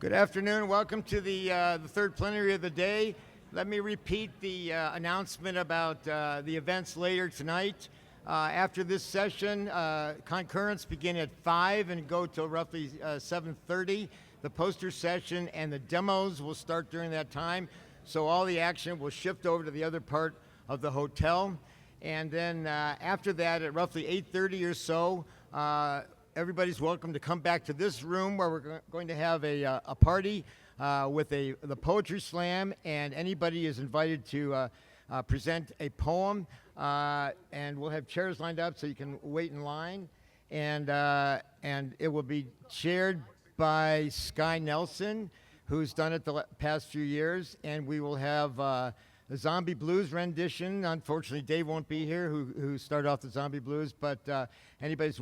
Good afternoon. Welcome to the third plenary of the day. Let me repeat the announcement about the events later tonight. After this session, concurrents begin at 5 and go till roughly 7:30. The poster session and the demos will start during that time. So all the action will shift over to the other part of the hotel. And then after that, at roughly 8:30 or so, everybody's welcome to come back to this room where we're going to have a party with the poetry slam, and anybody is invited to present a poem. And we'll have chairs lined up so you can wait in line. And it will be chaired by Sky Nelson, who's done it the past few years. And we will have the Zombie Blues rendition. Unfortunately, Dave won't be here, who started off the Zombie Blues, but anybody's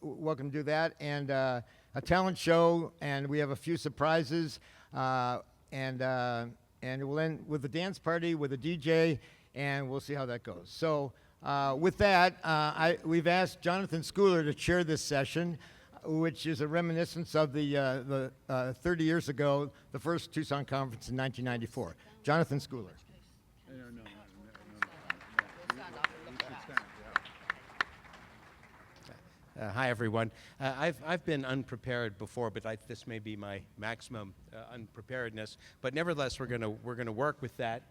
welcome to do that. And a talent show, and we have a few surprises. And we'll end with a dance party with a DJ, and we'll see how that goes. So with that, we've asked Jonathan Schooler to chair this session, which is a reminiscence of the 30 years ago, the first Tucson conference in 1994. Jonathan Schooler. Hi, everyone. I've been unprepared before, but this may be my maximum unpreparedness. But nevertheless, we're gonna work with that.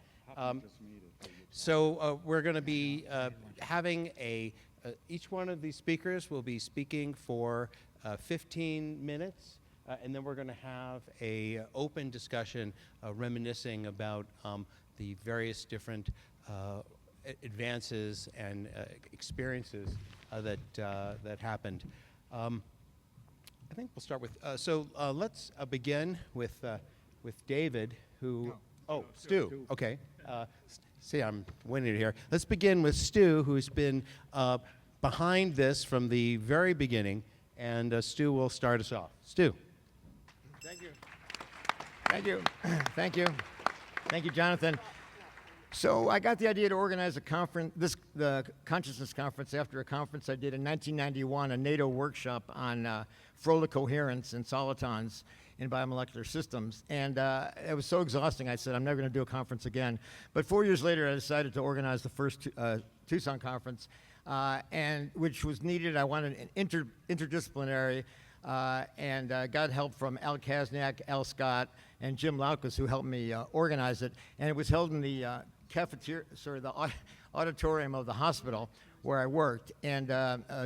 So we're gonna be having each one of these speakers will be speaking for 15 minutes, and then we're gonna have a open discussion reminiscing about the various different advances and experiences that happened. I think we'll start with, let's begin with David, who, Stu, okay. See, I'm winning it here. Let's begin with Stu, who's been behind this from the very beginning, and Stu will start us off. Stu. Thank you. Thank you. Thank you. Thank you, Jonathan. So I got the idea to organize a conference, the Consciousness Conference, after a conference I did in 1991, a NATO workshop on Froehlich coherence and solitons in biomolecular systems. And it was so exhausting, I said, I'm never going to do a conference again. But 4 years later, I decided to organize the first Tucson conference, and which was needed. I wanted an interdisciplinary, and got help from Al Kaznak, Al Scott, and Jim Laukas, who helped me organize it. And it was held in the the auditorium of the hospital where I worked, and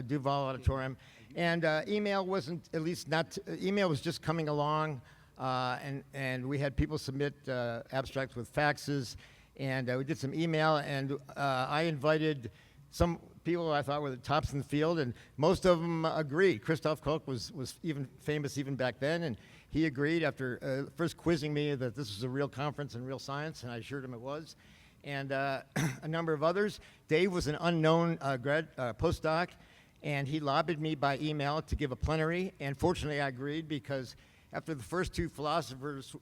Duval Auditorium. And email wasn't, at least not, email was just coming along, and we had people submit abstracts with faxes, and we did some email, and I invited some people I thought were the tops in the field, and most of them agreed. Christof Koch was even famous even back then, and he agreed after first quizzing me that this was a real conference and real science, and I assured him it was. And a number of others. Dave was an unknown postdoc, and he lobbied me by email to give a plenary, and fortunately I agreed, because after the first two philosophers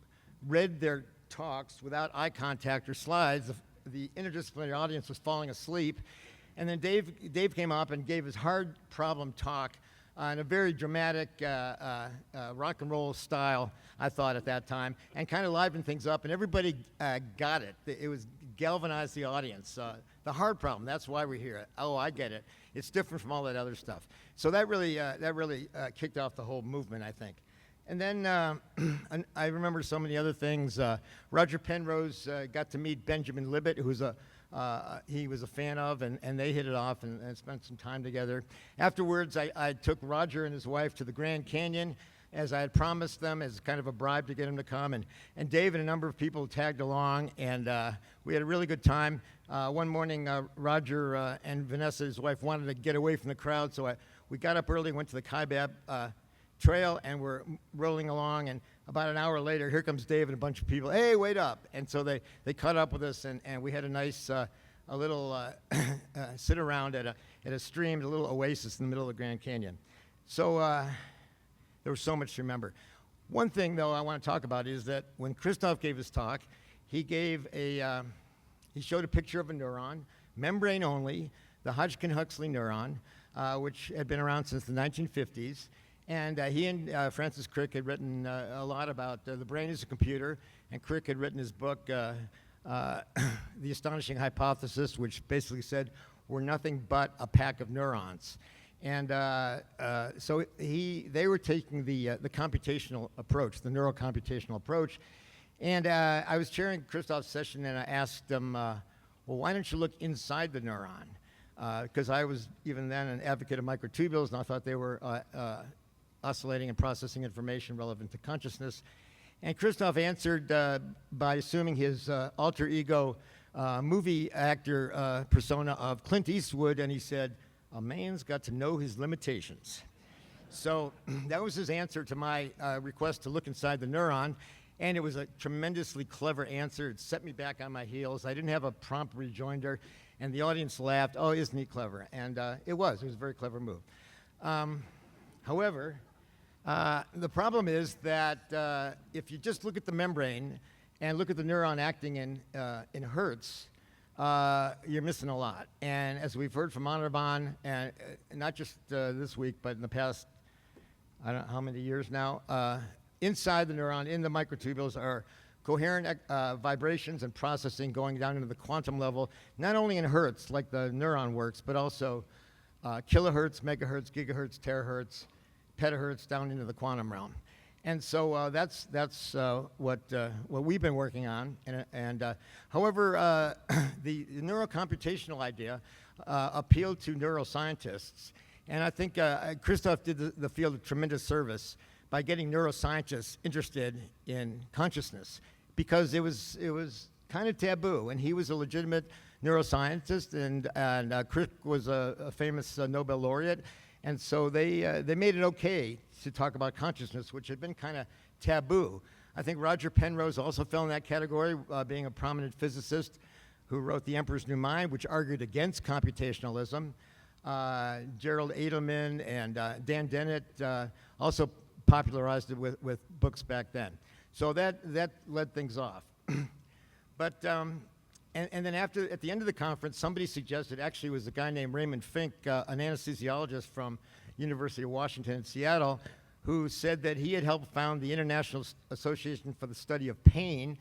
read their talks without eye contact or slides, the interdisciplinary audience was falling asleep. And then Dave came up and gave his hard problem talk in a very dramatic rock and roll style, I thought at that time, and kind of livened things up, and everybody got it. It was galvanized the audience. The hard problem, that's why we're here. Oh, I get it. It's different from all that other stuff. So that really kicked off the whole movement, I think. And then I remember so many other things. Roger Penrose got to meet Benjamin Libet, who was he was a fan of, and they hit it off and spent some time together. Afterwards, I took Roger and his wife to the Grand Canyon, as I had promised them, as kind of a bribe to get him to come. And Dave and a number of people tagged along, and we had a really good time. One morning, Roger and Vanessa, his wife, wanted to get away from the crowd, so we got up early, went to the Kaibab trail, and we're rolling along, and about an hour later, here comes Dave and a bunch of people. Hey, wait up! And so they caught up with us, and we had a nice, a little sit around at a stream, a little oasis in the middle of the Grand Canyon. So there was so much to remember. One thing, though, I want to talk about is that when Christof gave his talk, he showed a picture of a neuron, membrane only, the Hodgkin-Huxley neuron, which had been around since the 1950s. And he and Francis Crick had written a lot about the brain as a computer, and Crick had written his book, The Astonishing Hypothesis, which basically said we're nothing but a pack of neurons. And so they were taking the computational approach, the neurocomputational approach. And I was chairing Christof's session, and I asked him, well, why don't you look inside the neuron? Because I was even then an advocate of microtubules, and I thought they were oscillating and processing information relevant to consciousness. And Christof answered by assuming his alter ego movie actor persona of Clint Eastwood, and he said, a man's got to know his limitations. So that was his answer to my request to look inside the neuron, and it was a tremendously clever answer. It set me back on my heels. I didn't have a prompt rejoinder, and the audience laughed, oh, isn't he clever? And it was a very clever move. However, the problem is that if you just look at the membrane and look at the neuron acting in hertz, you're missing a lot. And as we've heard from Anirban, and not just this week, but in the past, I don't know how many years now, inside the neuron, in the microtubules, are coherent vibrations and processing going down into the quantum level, not only in hertz, like the neuron works, but also kilohertz, megahertz, gigahertz, terahertz, petahertz, down into the quantum realm. And so that's what we've been working on. However, the neurocomputational idea appealed to neuroscientists. And I think Christof did the field a tremendous service by getting neuroscientists interested in consciousness, because it was kind of taboo. And he was a legitimate neuroscientist, and Crick was a famous Nobel laureate. And so they made it okay to talk about consciousness, which had been kind of taboo. I think Roger Penrose also fell in that category, being a prominent physicist who wrote The Emperor's New Mind, which argued against computationalism. Gerald Edelman and Dan Dennett also popularized it with books back then. So that led things off. But and then at the end of the conference, somebody suggested, actually it was a guy named Raymond Fink, an anesthesiologist from University of Washington in Seattle, who said that he had helped found the International Association for the Study of Pain,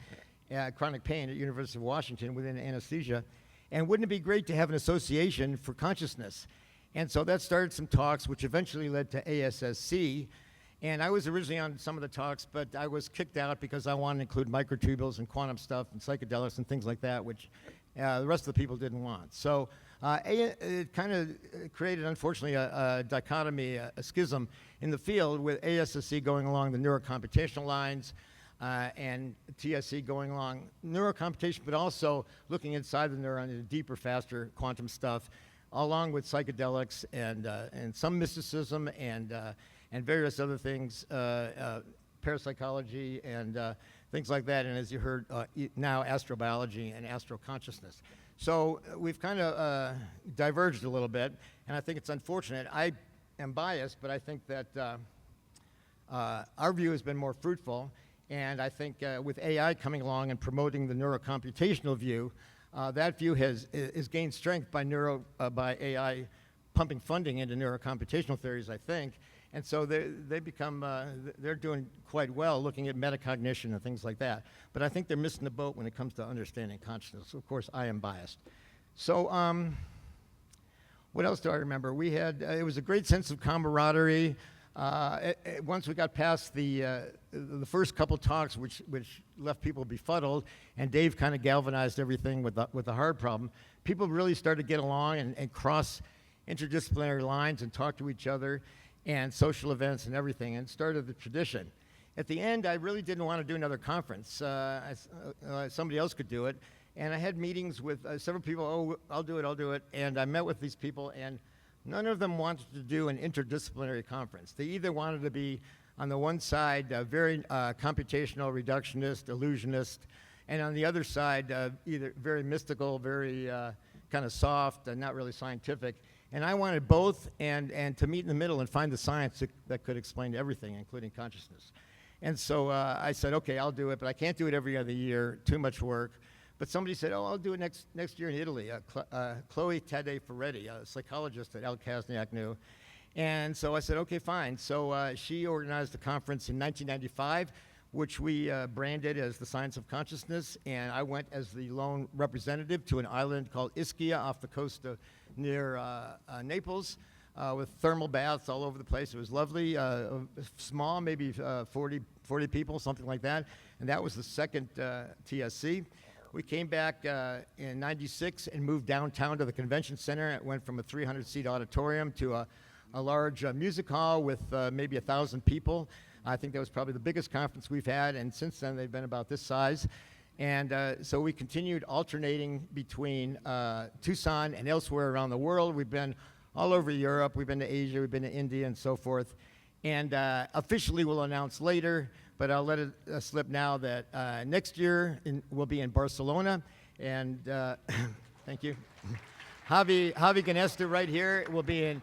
chronic pain at University of Washington within anesthesia. And wouldn't it be great to have an association for consciousness? And so that started some talks, which eventually led to ASSC. And I was originally on some of the talks, but I was kicked out because I wanted to include microtubules and quantum stuff and psychedelics and things like that, which the rest of the people didn't want. So it kind of created, unfortunately, a dichotomy, a schism in the field, with ASSC going along the neurocomputational lines and TSC going along neurocomputation, but also looking inside the neuron into deeper, faster quantum stuff, along with psychedelics and some mysticism and various other things, parapsychology and things like that, and as you heard, now astrobiology and astroconsciousness. So we've kind of diverged a little bit, and I think it's unfortunate. I am biased, but I think that our view has been more fruitful, and I think with AI coming along and promoting the neurocomputational view, that view is gained strength by AI pumping funding into neurocomputational theories, I think. And so they become, they're doing quite well looking at metacognition and things like that. But I think they're missing the boat when it comes to understanding consciousness. Of course, I am biased. So what else do I remember? We had, it was a great sense of camaraderie. Once we got past the first couple talks, which left people befuddled, and Dave kind of galvanized everything with the hard problem, people really started to get along and cross interdisciplinary lines and talk to each other, and social events and everything, and started the tradition. At the end, I really didn't want to do another conference. Somebody else could do it. And I had meetings with several people, oh, I'll do it. And I met with these people, and none of them wanted to do an interdisciplinary conference. They either wanted to be, on the one side, very computational, reductionist, illusionist, and on the other side, either very mystical, very kind of soft, and not really scientific. And I wanted both, and to meet in the middle and find the science that could explain everything, including consciousness. And so I said, okay, I'll do it, but I can't do it every other year, too much work. But somebody said, oh, I'll do it next year in Italy. Chloe Tade Ferretti, a psychologist that Al Kazniak knew. And so I said, okay, fine. So she organized a conference in 1995, which we branded as the Science of Consciousness, and I went as the lone representative to an island called Ischia off the coast of near Naples, with thermal baths all over the place. It was lovely, small, maybe 40 people, something like that, and that was the second TSC. We came back in '96 and moved downtown to the convention center. It went from a 300-seat auditorium to a large music hall with maybe 1,000 people. I think that was probably the biggest conference we've had, and since then they've been about this size. And so we continued alternating between Tucson and elsewhere around the world. We've been all over Europe, we've been to Asia, we've been to India and so forth. And officially we'll announce later, but I'll let it slip now that next year we'll be in Barcelona. And thank you. Javi Ganesta right here will be in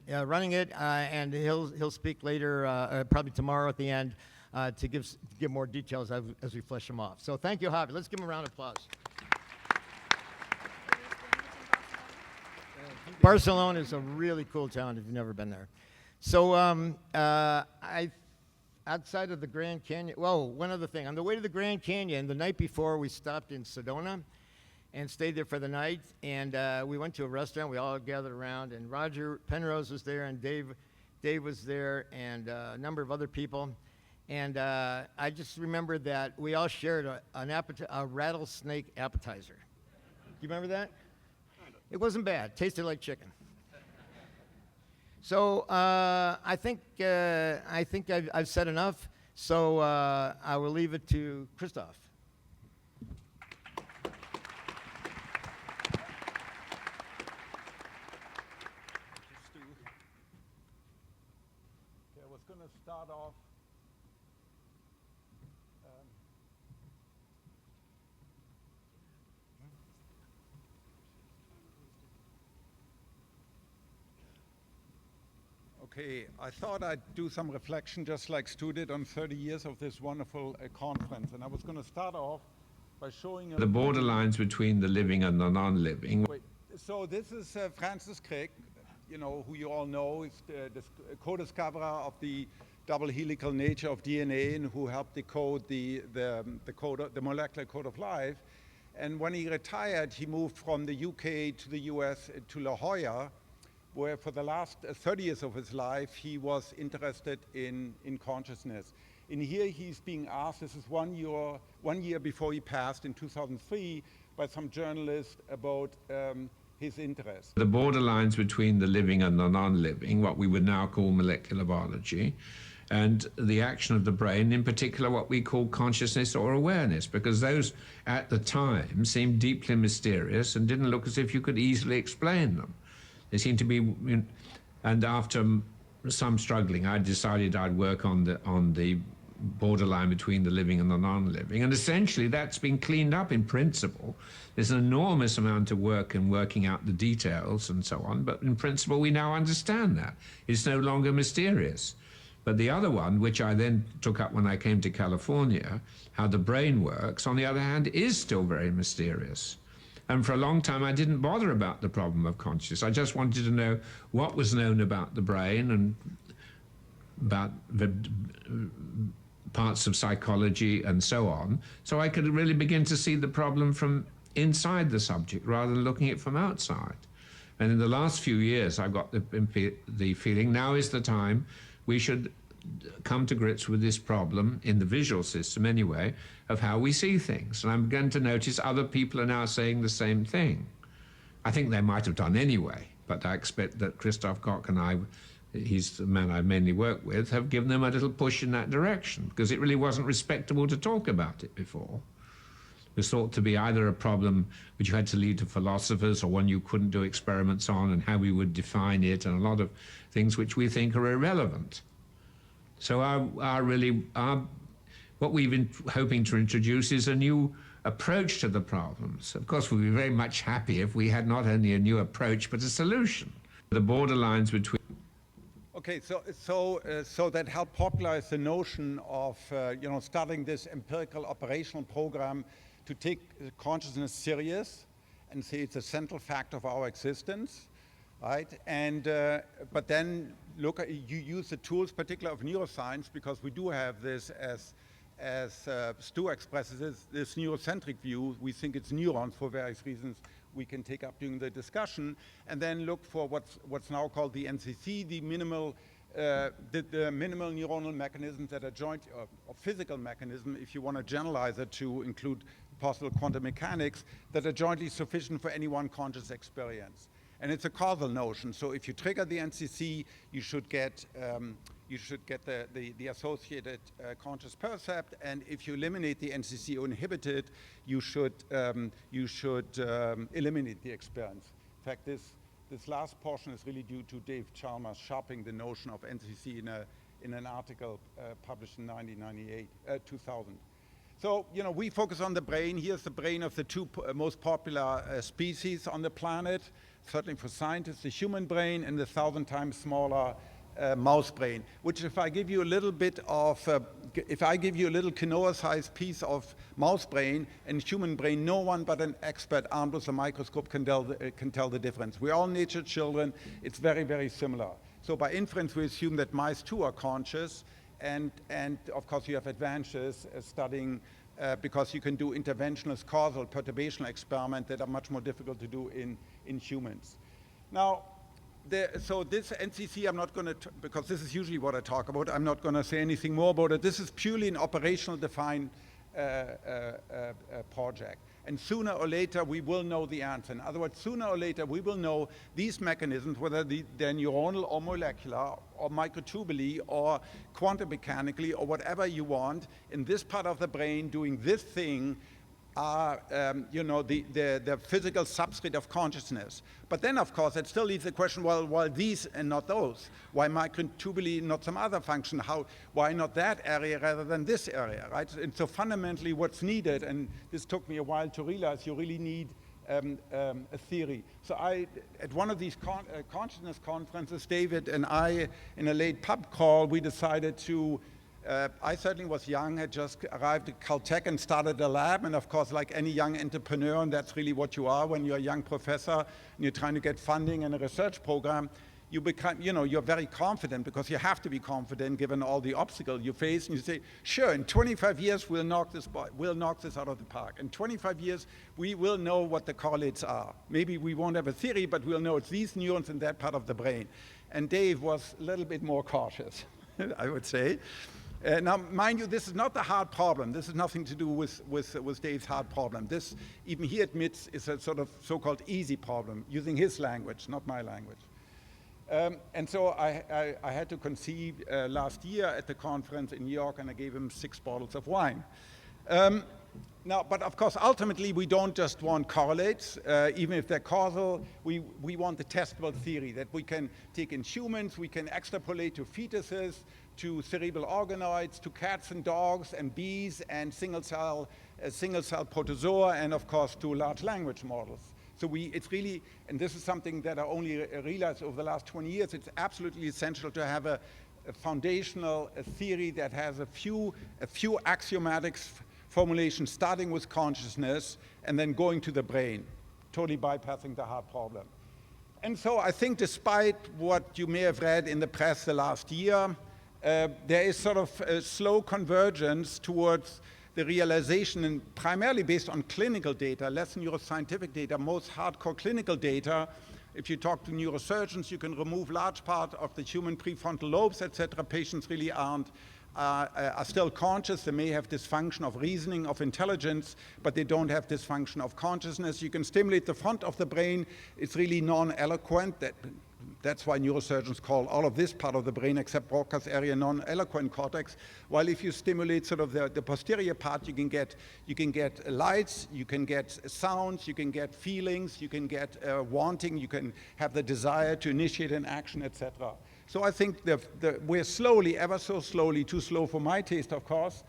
running it, and he'll speak later, probably tomorrow at the end, to give more details as we flesh them off. So thank you, Javi. Let's give him a round of applause. Barcelona is a really cool town if you've never been there. So outside of the Grand Canyon, well, one other thing. On the way to the Grand Canyon, the night before, we stopped in Sedona and stayed there for the night, and we went to a restaurant. We all gathered around, and Roger Penrose was there, and Dave was there, and a number of other people. And I just remember that we all shared a rattlesnake appetizer. You remember that? It wasn't bad. Tasted like chicken. So I think I've said enough. So I will leave it to Christof. I was going to start off. Okay, I thought I'd do some reflection just like Stu did on 30 years of this wonderful conference. And I was going to start off by showing the borderlines between the living and the non-living. Wait, so this is Francis Crick, you know, who you all know, is the co-discoverer of the double helical nature of DNA and who helped decode the molecular code of life. And when he retired, he moved from the UK to the US to La Jolla, where for the last 30 years of his life, he was interested in consciousness. And here he's being asked, this is 1 year before he passed in 2003, by some journalist about his interest. The borderlines between the living and the non-living, what we would now call molecular biology, and the action of the brain, in particular what we call consciousness or awareness, because those at the time seemed deeply mysterious and didn't look as if you could easily explain them. They seemed to be, and after some struggling, I decided I'd work on the borderline between the living and the non-living, and essentially that's been cleaned up in principle. There's an enormous amount of work in working out the details and so on, but in principle we now understand that. It's no longer mysterious. But the other one, which I then took up when I came to California, how the brain works, on the other hand, is still very mysterious. And for a long time, I didn't bother about the problem of consciousness. I just wanted to know what was known about the brain and about the parts of psychology and so on, so I could really begin to see the problem from inside the subject rather than looking at it from outside. And in the last few years, I've got the feeling now is the time we should come to grips with this problem, in the visual system anyway, of how we see things. And I'm beginning to notice other people are now saying the same thing. I think they might have done anyway, but I expect that Christof Koch and I, he's the man I mainly work with, have given them a little push in that direction, because it really wasn't respectable to talk about it before. It was thought to be either a problem which you had to leave to philosophers or one you couldn't do experiments on, and how we would define it, and a lot of things which we think are irrelevant. So what we've been hoping to introduce is a new approach to the problems. Of course, we'd be very much happy if we had not only a new approach, but a solution. The borderlines between... Okay, so that helped popularize the notion of, starting this empirical operational program to take consciousness serious and say it's a central fact of our existence. right? And but then look, you use the tools, particularly of neuroscience, because we do have this, as Stu expresses this neurocentric view. We think it's neurons for various reasons we can take up during the discussion, and then look for what's now called the NCC, the minimal neuronal mechanisms that are joint, or physical mechanism, if you want to generalize it to include possible quantum mechanics, that are jointly sufficient for any one conscious experience. And it's a causal notion. So if you trigger the NCC, you should get the associated conscious percept, and if you eliminate the NCC or inhibit it, you should eliminate the experience. In fact, this last portion is really due to Dave Chalmers sharpening the notion of NCC in an article published in 2000. So, you know, we focus on the brain. Here's the brain of the two most popular species on the planet. Certainly for scientists, the human brain and the 1,000 times smaller mouse brain, which if I give you a little bit of, if I give you a little quinoa-sized piece of mouse brain and human brain, no one but an expert armed with a microscope can tell the difference. We're all nature children. It's very, very similar. So by inference, we assume that mice too are conscious, and of course you have advantages studying because you can do interventionist causal perturbational experiments that are much more difficult to do in humans. Now, so this NCC, I'm not going to, because this is usually what I talk about, I'm not going to say anything more about it. This is purely an operational defined project. And sooner or later, we will know the answer. In other words, sooner or later, we will know these mechanisms, whether they're neuronal or molecular or microtubuli or quantum mechanically or whatever you want, in this part of the brain doing this thing are, you know, the physical substrate of consciousness. But then, of course, it still leaves the question, well, why these and not those? Why microtubuli, not some other function? Why not that area rather than this area, right? And so fundamentally what's needed, and this took me a while to realize, you really need a theory. So at one of these consciousness conferences, David and I, in a late pub crawl, we decided to, I certainly was young, had just arrived at Caltech and started a lab, and of course, like any young entrepreneur, and that's really what you are when you're a young professor and you're trying to get funding in a research program, you become, you know, you're very confident because you have to be confident given all the obstacles you face, and you say, sure, in 25 years we'll knock this out of the park. In 25 years we will know what the correlates are. Maybe we won't have a theory, but we'll know it's these neurons in that part of the brain. And Dave was a little bit more cautious, I would say. Now, mind you, this is not the hard problem. This has nothing to do with Dave's hard problem. This, even he admits, is a sort of so-called easy problem, using his language, not my language. And so I had to conceive last year at the conference in New York, and I gave him 6 bottles of wine. Now, but of course, ultimately, we don't just want correlates, even if they're causal. We want the testable theory that we can take in humans, we can extrapolate to fetuses, to cerebral organoids, to cats and dogs and bees and single-cell protozoa, and of course to large language models. So it's really, and this is something that I only realized over the last 20 years, it's absolutely essential to have a foundational theory that has a few axiomatic formulations starting with consciousness and then going to the brain, totally bypassing the hard problem. And so I think despite what you may have read in the press the last year, there is sort of a slow convergence towards the realization, and primarily based on clinical data, less neuroscientific data, most hardcore clinical data. If you talk to neurosurgeons, you can remove large part of the human prefrontal lobes, etc. Patients really are still conscious. They may have dysfunction of reasoning, of intelligence, but they don't have dysfunction of consciousness. You can stimulate the front of the brain. It's really non-eloquent. That's why neurosurgeons call all of this part of the brain, except Broca's area, non-eloquent cortex. While if you stimulate sort of the posterior part, you can get lights, you can get sounds, you can get feelings, you can get wanting, you can have the desire to initiate an action, etc. So I think we're slowly, ever so slowly, too slow for my taste, of course,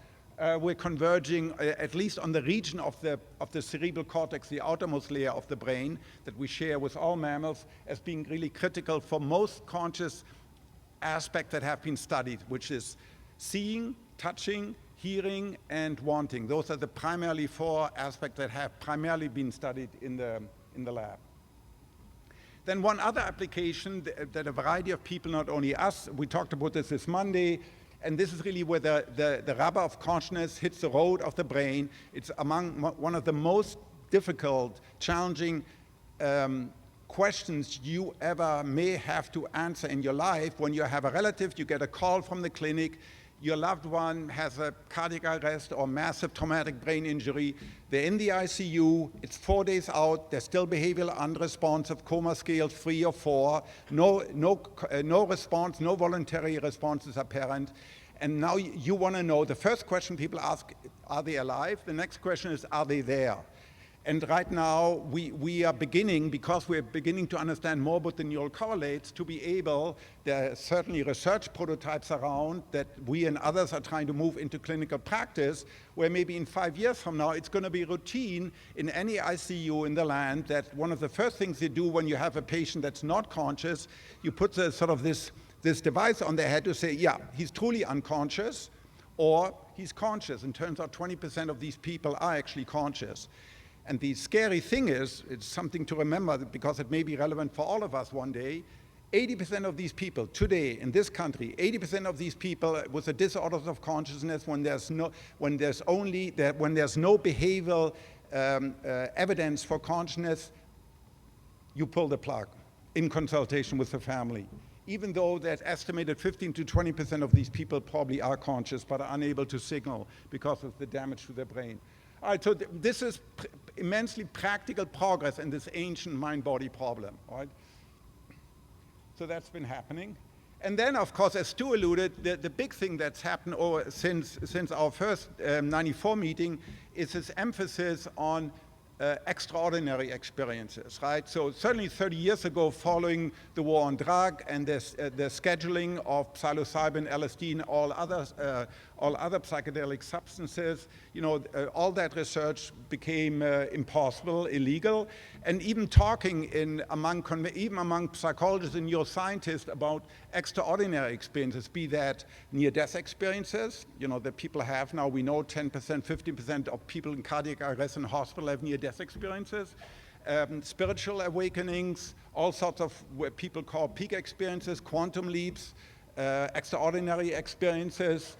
we're converging, at least on the region of the cerebral cortex, the outermost layer of the brain that we share with all mammals, as being really critical for most conscious aspects that have been studied, which is seeing, touching, hearing, and wanting. Those are the primarily 4 aspects that have primarily been studied in the lab. Then one other application that a variety of people, not only us, we talked about this Monday, and this is really where the rubber of consciousness hits the road of the brain. It's among one of the most difficult, challenging questions you ever may have to answer in your life. When you have a relative, you get a call from the clinic, your loved one has a cardiac arrest or massive traumatic brain injury, they're in the ICU, it's 4 days out, they're still behavioral unresponsive, coma scale 3 or 4, no response, no voluntary response is apparent. And now you want to know, the first question people ask, are they alive? The next question is, are they there? And right now, we are beginning, because we're beginning to understand more about the neural correlates, to be able, there are certainly research prototypes around that we and others are trying to move into clinical practice, where maybe in 5 years from now, it's going to be routine in any ICU in the land that one of the first things you do when you have a patient that's not conscious, you put the, sort of this device on their head to say, yeah, he's truly unconscious, or he's conscious. And turns out 20% of these people are actually conscious. And the scary thing is, it's something to remember because it may be relevant for all of us one day, 80% of these people today in this country, 80% of these people with the disorders of consciousness, when there's no behavioral evidence for consciousness, you pull the plug in consultation with the family. Even though that estimated 15 to 20% of these people probably are conscious but are unable to signal because of the damage to their brain. All right, so this is immensely practical progress in this ancient mind-body problem, all right? So that's been happening. And then, of course, as Stu alluded, the big thing that's happened since our first 94 meeting is this emphasis on extraordinary experiences, right? So certainly 30 years ago, following the war on drug and the scheduling of psilocybin, LSD, and all other psychedelic substances, you know, all that research became impossible, illegal, and even talking among psychologists and neuroscientists about extraordinary experiences, be that near-death experiences, you know, that people have now. We know 10%, 15% of people in cardiac arrest in hospital have near-death experiences, spiritual awakenings, all sorts of what people call peak experiences, quantum leaps, extraordinary experiences,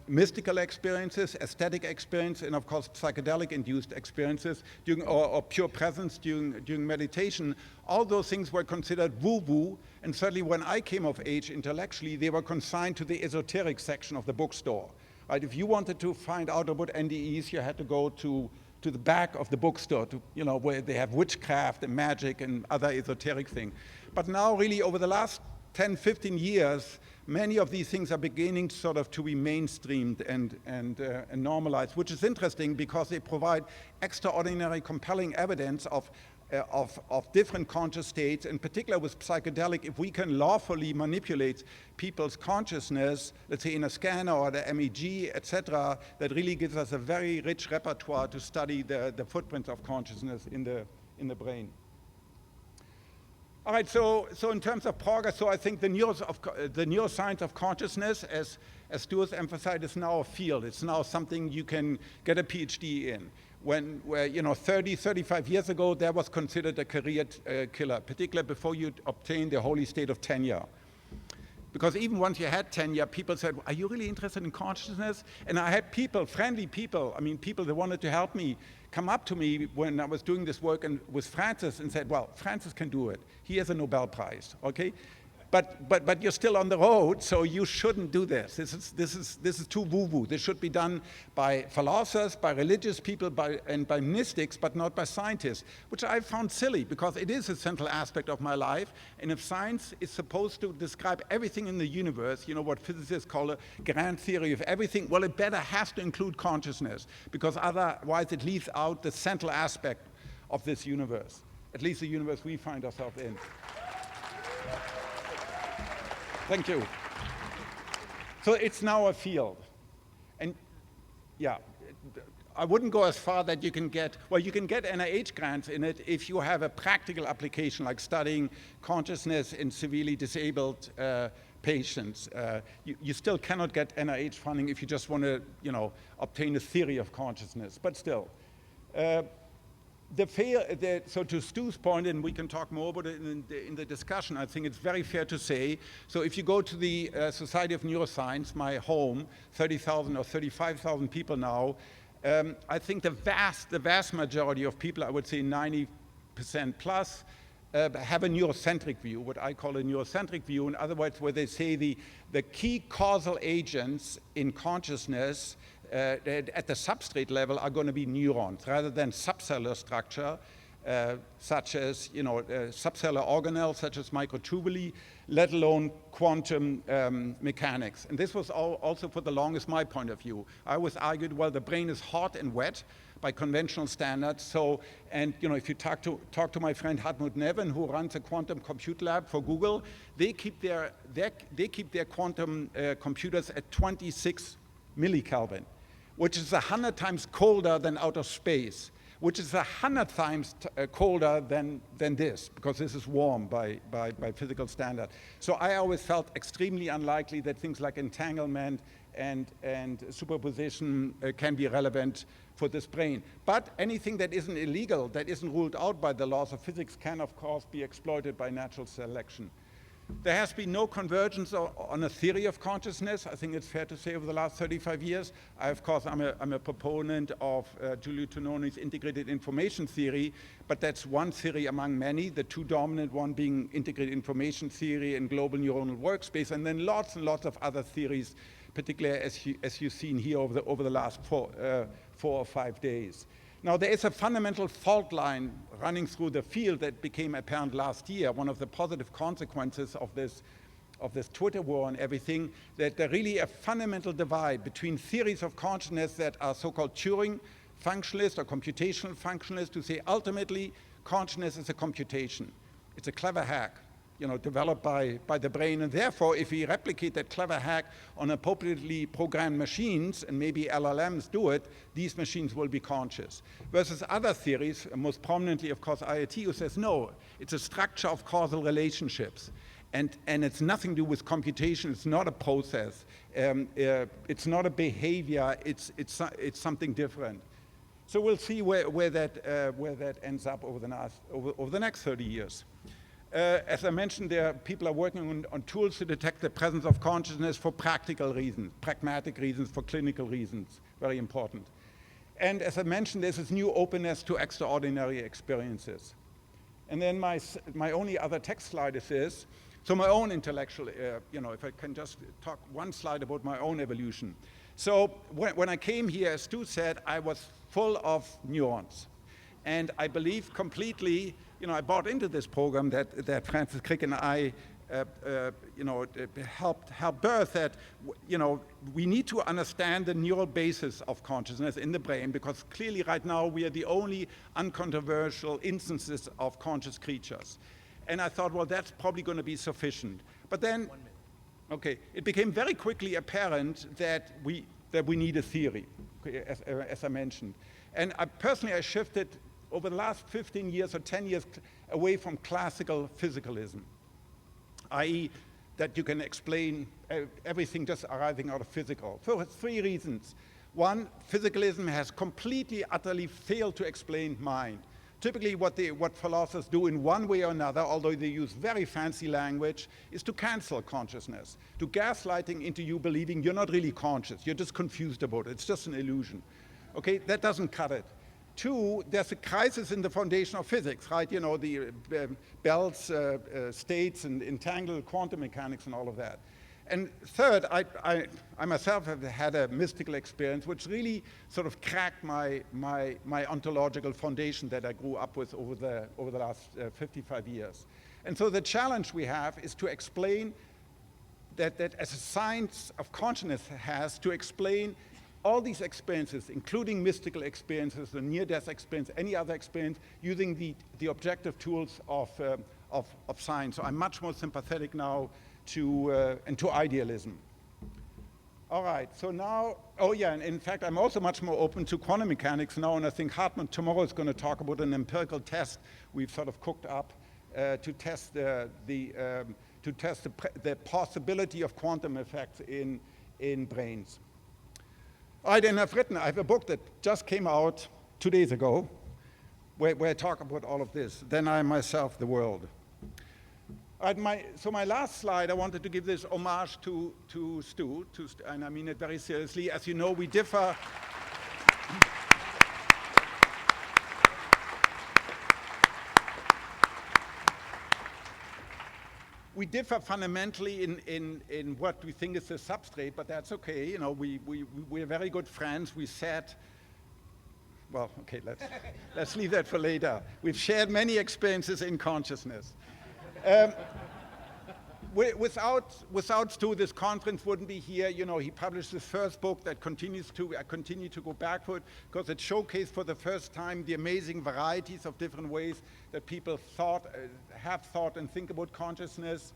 mystical experiences, aesthetic experience, and of course psychedelic-induced experiences or pure presence during meditation. All those things were considered woo-woo, and certainly when I came of age intellectually, they were consigned to the esoteric section of the bookstore. Right? If you wanted to find out about NDEs, you had to go to the back of the bookstore, where they have witchcraft and magic and other esoteric things. But now, really, over the last 10, 15 years, many of these things are beginning sort of to be mainstreamed and normalized, which is interesting because they provide extraordinary, compelling evidence of different conscious states, in particular with psychedelic. If we can lawfully manipulate people's consciousness, let's say in a scanner or the MEG, etc., that really gives us a very rich repertoire to study the footprints of consciousness in the brain. All right, so in terms of progress, so I think the neuroscience of consciousness, as Stuart emphasized, is now a field. It's now something you can get a PhD in. Where 30, 35 years ago, that was considered a career killer, particularly before you obtained the holy state of tenure. Because even once you had tenure, people said, are you really interested in consciousness? And I had people, friendly people, I mean, people that wanted to help me, come up to me when I was doing this work with Francis and said, well, Francis can do it. He has a Nobel Prize, okay? But you're still on the road, so you shouldn't do this. This is too woo-woo. This should be done by philosophers, by religious people, and by mystics, but not by scientists, which I found silly because it is a central aspect of my life. And if science is supposed to describe everything in the universe, you know what physicists call a grand theory of everything, well, it better has to include consciousness because otherwise it leaves out the central aspect of this universe, at least the universe we find ourselves in. Thank you. So it's now a field. And yeah, I wouldn't go as far that you can get NIH grants in it if you have a practical application like studying consciousness in severely disabled patients. You still cannot get NIH funding if you just want to, obtain a theory of consciousness, but still. So to Stu's point, and we can talk more about it in the discussion, I think it's very fair to say, so if you go to the Society of Neuroscience, my home, 30,000 or 35,000 people now, I think the vast majority of people, I would say 90% plus, have a neurocentric view, what I call a neurocentric view. In other words, where they say the key causal agents in consciousness at the substrate level are going to be neurons rather than subcellular structure, such as subcellular organelles, such as microtubuli, let alone quantum mechanics. And this was also for the longest my point of view. I always argued, well, the brain is hot and wet by conventional standards. So, and if you talk to my friend Hartmut Nevin, who runs a quantum compute lab for Google, they keep their quantum computers at 26 millikelvin, which is 100 times colder than outer space, which is 100 times colder than this, because this is warm by physical standard. So I always felt extremely unlikely that things like entanglement and superposition can be relevant for this brain. But anything that isn't illegal, that isn't ruled out by the laws of physics, can of course be exploited by natural selection. There has been no convergence on a theory of consciousness. I think it's fair to say over the last 35 years. Of course, I'm a proponent of Giulio Tononi's integrated information theory, but that's one theory among many, the two dominant one being integrated information theory and global neuronal workspace, and then lots and lots of other theories, particularly as you've seen here over the last 4 or 5 days. Now, there is a fundamental fault line running through the field that became apparent last year. One of the positive consequences of this Twitter war and everything, that there really a fundamental divide between theories of consciousness that are so-called Turing functionalist or computational functionalist, to say ultimately consciousness is a computation. It's a clever hack, developed by the brain, and therefore if we replicate that clever hack on appropriately programmed machines, and maybe LLMs do it, these machines will be conscious. Versus other theories, most prominently of course IoT, who says no, it's a structure of causal relationships, and it's nothing to do with computation. It's not a process, it's not a behavior, it's something different. So we'll see where that ends up over the next 30 years. As I mentioned, people are working on tools to detect the presence of consciousness for practical reasons, pragmatic reasons, for clinical reasons, very important. And as I mentioned, there's this new openness to extraordinary experiences. And then my only other text slide is this. So my own intellectual, if I can just talk one slide about my own evolution. So when I came here, as Stu said, I was full of neurons. And I believe completely, I bought into this program that Francis Crick and I, helped birth, that, we need to understand the neural basis of consciousness in the brain, because clearly right now we are the only uncontroversial instances of conscious creatures. And I thought, well, that's probably going to be sufficient. But then, okay, it became very quickly apparent that we need a theory, okay, as I mentioned. And I shifted over the last 15 years or 10 years away from classical physicalism, i.e. that you can explain everything just arriving out of physical, for 3 reasons. One, physicalism has completely, utterly failed to explain mind. Typically what philosophers do in one way or another, although they use very fancy language, is to cancel consciousness, to gaslighting into you believing you're not really conscious, you're just confused about it, it's just an illusion. Okay, that doesn't cut it. 2, there's a crisis in the foundation of physics, right? The Bell's states and entangled quantum mechanics and all of that. And third, I myself have had a mystical experience which really sort of cracked my ontological foundation that I grew up with over the last 55 years. And so the challenge we have is to explain that as a science of consciousness has to explain all these experiences, including mystical experiences, the near-death experience, any other experience, using the objective tools of science. So I'm much more sympathetic now to idealism. All right, so now, and in fact, I'm also much more open to quantum mechanics now, and I think Hartmut tomorrow is going to talk about an empirical test we've sort of cooked up to test the possibility of quantum effects in brains. All right, and I have a book that just came out 2 days ago, where I talk about all of this. Then I am myself the world. So my last slide, I wanted to give this homage to Stu, and I mean it very seriously. As you know, we differ. We differ fundamentally in what we think is the substrate, but that's okay. You know, we're very good friends. We sat. Well, okay, let's leave that for later. We've shared many experiences in consciousness. Without Stu, this conference wouldn't be here. You know, he published his first book that continues to continue to go backward because it showcased for the first time the amazing varieties of different ways that people have thought and think about consciousness.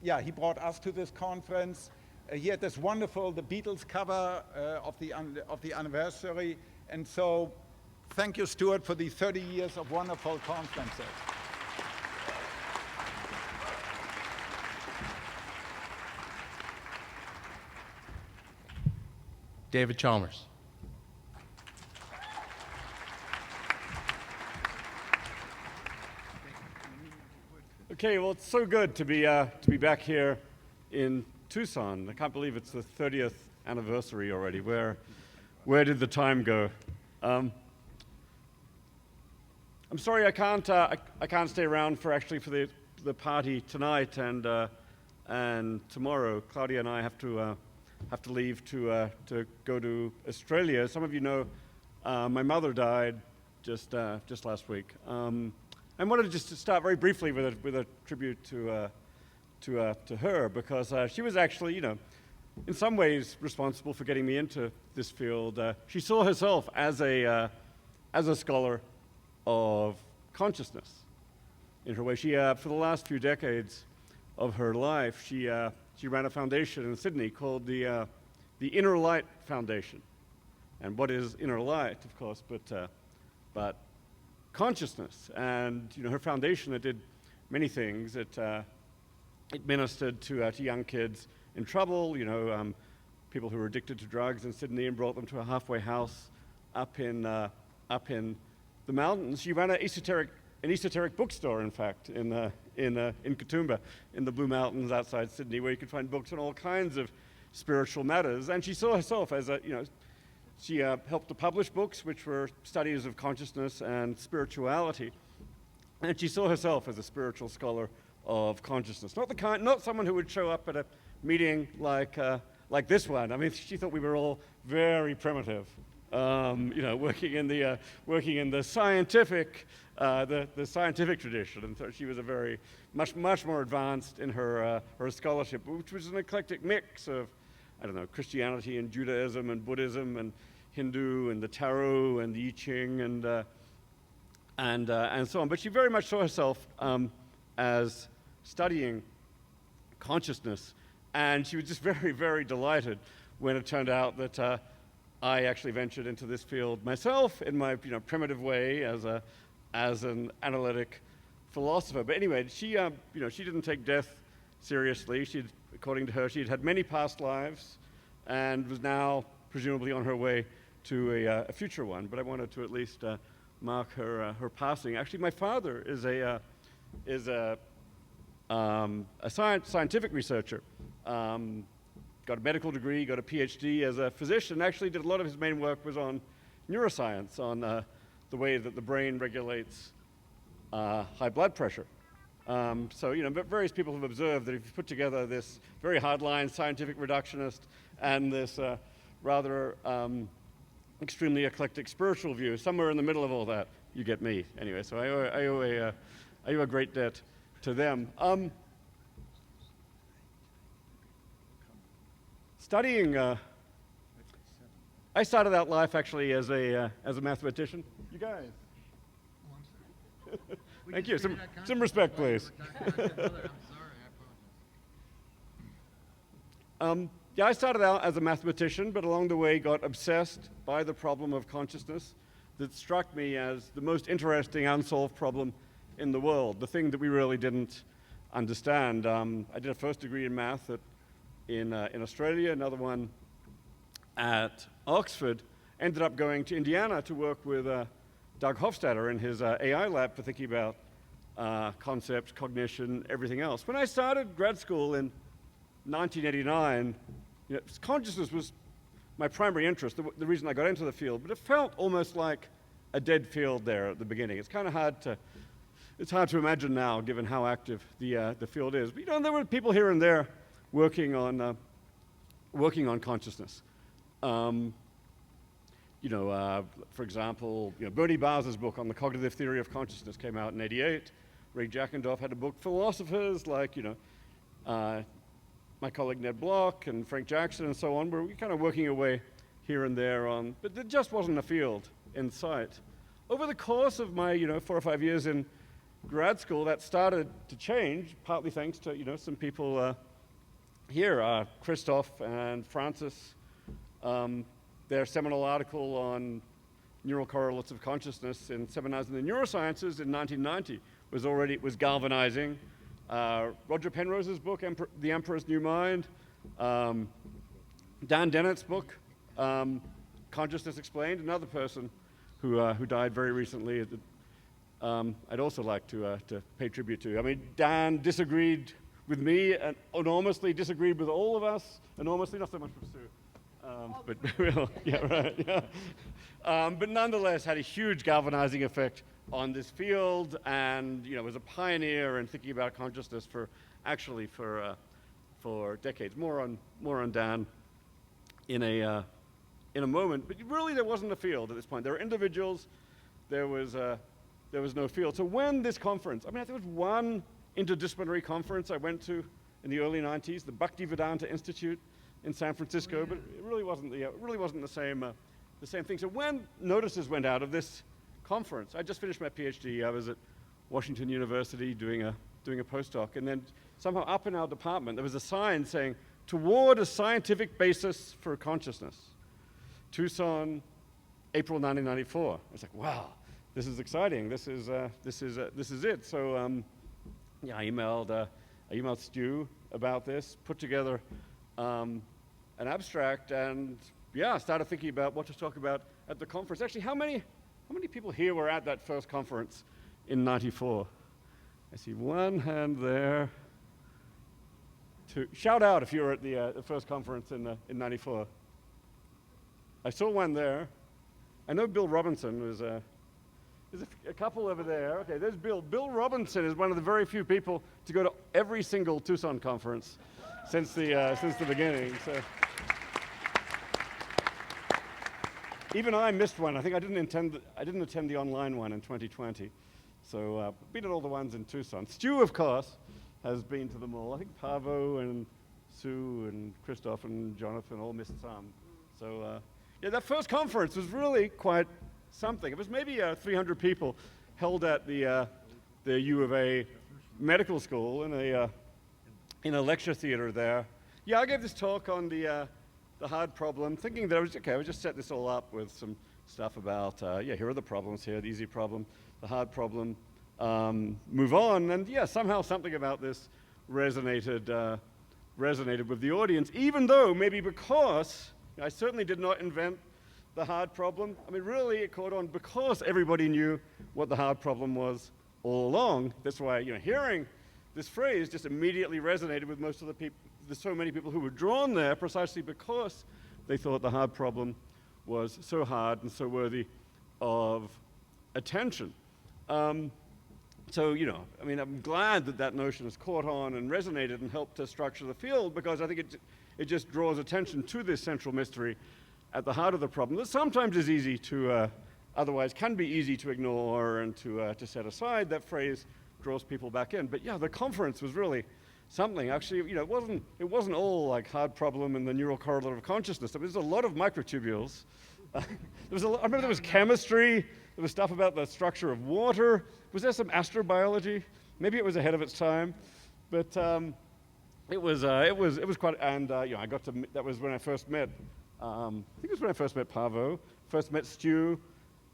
Yeah, he brought us to this conference. He had this wonderful, the Beatles cover of the anniversary. And so thank you, Stuart, for the 30 years of wonderful conferences. David Chalmers. Okay, well, it's so good to be back here in Tucson. I can't believe it's the 30th anniversary already. Where did the time go? I'm sorry I can't stay around for the party tonight and tomorrow. Claudia and I have to leave to go to Australia. Some of you know my mother died just last week. I wanted just to start very briefly with a tribute to her because she was actually, you know, in some ways responsible for getting me into this field. She saw herself as a scholar of consciousness in her way. She, for the last few decades of her life, she ran a foundation in Sydney called the Inner Light Foundation. And what is inner light, of course, but consciousness. And you know, her foundation, it did many things. It ministered to young kids in trouble, you know, people who were addicted to drugs in Sydney, and brought them to a halfway house up in the mountains. She ran an esoteric bookstore, in fact, in Katoomba, in the Blue Mountains outside Sydney, where you could find books on all kinds of spiritual matters. And she saw herself as she helped to publish books which were studies of consciousness and spirituality. And she saw herself as a spiritual scholar of consciousness. Not someone who would show up at a meeting like this one. I mean, she thought we were all very primitive. You know, working in the scientific tradition, and so she was a very much more advanced in her scholarship, which was an eclectic mix of, I don't know, Christianity and Judaism and Buddhism and Hindu and the Tarot and the I Ching and so on. But she very much saw herself as studying consciousness, and she was just very, very delighted when it turned out that I actually ventured into this field myself in my primitive way as an analytic philosopher. But anyway, she didn't take death seriously. According to her, she'd had many past lives and was now presumably on her way to a future one. But I wanted to at least mark her passing. Actually, my father is a scientific researcher. Got a medical degree, got a PhD as a physician. Actually did a lot of his main work was on neuroscience, on the way that the brain regulates high blood pressure. So, you know, but various people have observed that if you put together this very hardline scientific reductionist and this rather extremely eclectic spiritual view, somewhere in the middle of all that, you get me. Anyway, so I owe a great debt to them. Studying, I started out life actually as a mathematician. You guys. Thank you. Some respect, please. Yeah, I started out as a mathematician, but along the way got obsessed by the problem of consciousness that struck me as the most interesting unsolved problem in the world, the thing that we really didn't understand. I did a first degree in math in Australia, another one at Oxford, ended up going to Indiana to work with Doug Hofstadter in his AI lab for thinking about concepts, cognition, everything else. When I started grad school in 1989, consciousness was my primary interest, the reason I got into the field, but it felt almost like a dead field there at the beginning. It's kind of hard to imagine now, given how active the field is. But there were people here and there working on consciousness. For example, Bernie Barz's book on the cognitive theory of consciousness came out in '88. Ray Jackendorf had a book. Philosophers like my colleague Ned Block and Frank Jackson and so on were kind of working away here and there on, but there just wasn't a field in sight. Over the course of my 4 or 5 years in grad school, that started to change, partly thanks to some people here, Christof and Francis. Their seminal article on neural correlates of consciousness in Seminars in the Neurosciences in 1990 was galvanizing. Roger Penrose's book, The Emperor's New Mind, Dan Dennett's book, Consciousness Explained, another person who died very recently. I'd also like to pay tribute to. I mean, Dan disagreed with me and enormously disagreed with all of us. Enormously, not so much with Sue. But yeah, right. Yeah. But nonetheless, had a huge galvanizing effect on this field, and was a pioneer in thinking about consciousness for decades. More on Dan in a moment. But really, there wasn't a field at this point. There were individuals. There was no field. So when this conference, I think there was one interdisciplinary conference I went to in the early '90s, the Bhaktivedanta Institute in San Francisco, but it really wasn't the same thing. So when notices went out of this conference, I just finished my PhD. I was at Washington University doing a postdoc, and then somehow up in our department there was a sign saying, "Toward a scientific basis for consciousness, Tucson, April 1994." I was like, "Wow, this is exciting. This is it." So I emailed Stu about this, put together an abstract, and started thinking about what to talk about at the conference. Actually, how many people here were at that first conference in '94? I see one hand there. Shout out if you were at the first conference in '94. I saw one there. I know Bill Robinson was. There's a couple over there. Okay, there's Bill. Bill Robinson is one of the very few people to go to every single Tucson conference since the beginning. So. Even I missed one. I think I didn't attend the online one in 2020. So been at all the ones in Tucson. Stu, of course, has been to them all. I think Paavo and Sue and Christof and Jonathan all missed some. So that first conference was really quite something. It was maybe 300 people held at the U of A Medical School in a lecture theater there. Yeah, I gave this talk on the hard problem, thinking that I would just set this all up with some stuff about, here are the problems here, the easy problem, the hard problem, move on, and somehow something about this resonated with the audience, even though, maybe because, I certainly did not invent the hard problem. I mean, really, it caught on because everybody knew what the hard problem was all along. That's why, hearing this phrase just immediately resonated with most of the people. There's so many people who were drawn there precisely because they thought the hard problem was so hard and so worthy of attention. I'm glad that notion has caught on and resonated and helped to structure the field, because I think it just draws attention to this central mystery at the heart of the problem that sometimes is easy to, otherwise can be easy to ignore and to set aside. That phrase draws people back in. But the conference was really something. Actually, it wasn't all like hard problem and the neural correlate of consciousness. I mean, there's a lot of microtubules. I remember there was chemistry. There was stuff about the structure of water. Was there some astrobiology? Maybe it was ahead of its time, but it was quite. And I got to. That was when I first met. I think it was when I first met Paavo. First met Stu.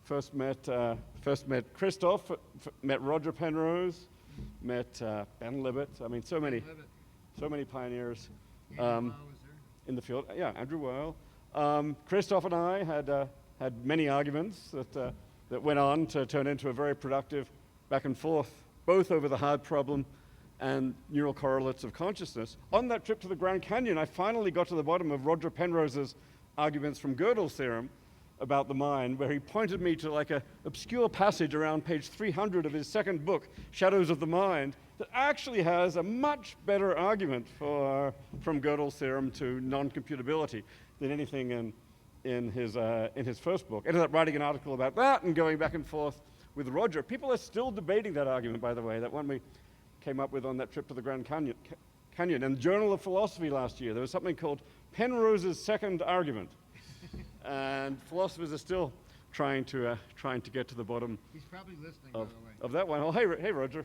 First met Christof. Met Roger Penrose. Met Ben Libet. I mean, so many pioneers in the field. Yeah, Andrew Weil. Christof and I had many arguments that that went on to turn into a very productive back and forth, both over the hard problem and neural correlates of consciousness. On that trip to the Grand Canyon, I finally got to the bottom of Roger Penrose's arguments from Gödel's theorem about the mind, where he pointed me to like a obscure passage around page 300 of his second book, Shadows of the Mind, that actually has a much better argument from Gödel's theorem to non-computability than anything in his first book. Ended up writing an article about that and going back and forth with Roger. People are still debating that argument, by the way, that one we came up with on that trip to the Grand Canyon. In the Journal of Philosophy last year, there was something called Penrose's second argument. And philosophers are still trying to get to the bottom. He's probably listening, by the way. Of that one. Oh, hey, Roger.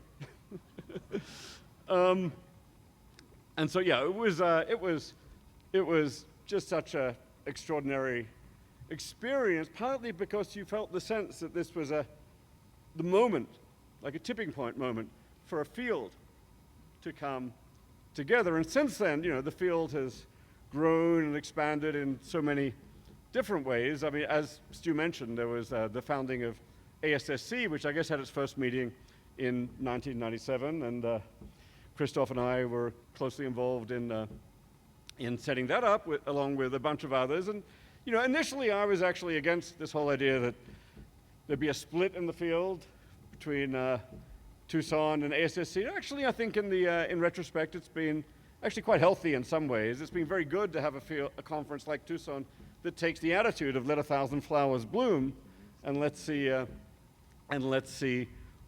And so yeah, it was just such a extraordinary experience, partly because you felt the sense that this was the moment, like a tipping point moment, for a field to come together. And since then, the field has grown and expanded in so many different ways. I mean, as Stu mentioned, there was the founding of ASSC, which I guess had its first meeting in 1997, and Christof and I were closely involved in setting that up, along with a bunch of others. And initially I was actually against this whole idea that there'd be a split in the field between Tucson and ASSC. Actually, I think in retrospect, it's been actually quite healthy in some ways. It's been very good to have a conference like Tucson that takes the attitude of let 1,000 flowers bloom, and let's see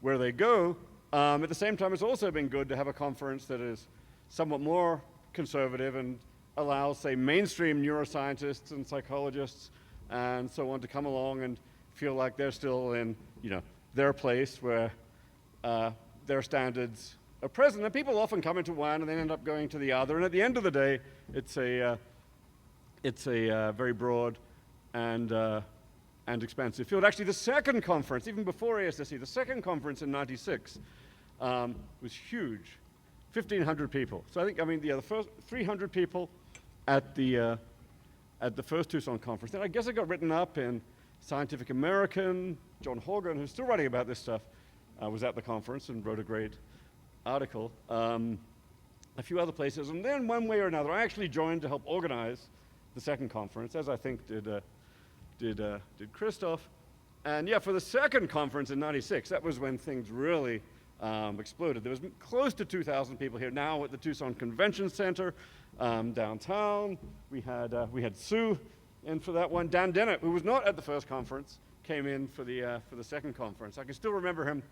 where they go. At the same time, it's also been good to have a conference that is somewhat more conservative and allows, say, mainstream neuroscientists and psychologists and so on to come along and feel like they're still in, their place where their standards are present. And people often come into one and then end up going to the other. And at the end of the day, it's a very broad and expansive field. Actually, the second conference, even before ASSC, the second conference in '96 was huge, 1,500 people. So the first 300 people at the first Tucson conference. And I guess it got written up in Scientific American. John Horgan, who's still writing about this stuff, was at the conference and wrote a great article. A few other places, and then one way or another, I actually joined to help organize the second conference, as I think did Christof. And yeah, for the second conference in '96, that was when things really exploded. There was close to 2,000 people here now at the Tucson Convention Center downtown. We had Sue in for that one. Dan Dennett, who was not at the first conference, came in for the second conference. I can still remember him.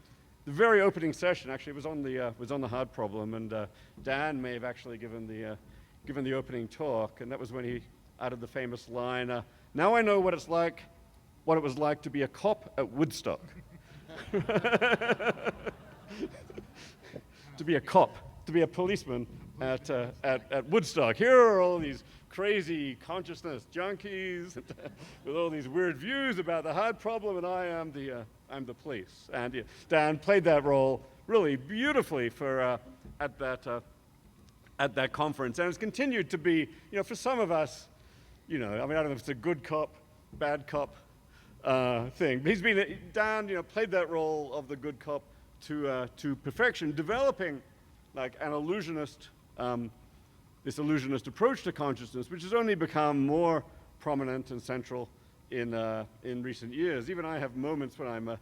The very opening session actually was on the hard problem, and Dan may have actually given the opening talk, and that was when he uttered the famous line, "Now I know what it was like to be a cop at Woodstock." To be a cop, to be a policeman at Woodstock. Here are all these crazy consciousness junkies with all these weird views about the hard problem, and I'm the police. And Dan played that role really beautifully for at that conference, and it's continued to be, for some of us, I don't know if it's a good cop, bad cop thing. Dan played that role of the good cop to perfection, developing like an illusionist, this illusionist approach to consciousness, which has only become more prominent and central in recent years. Even I have moments when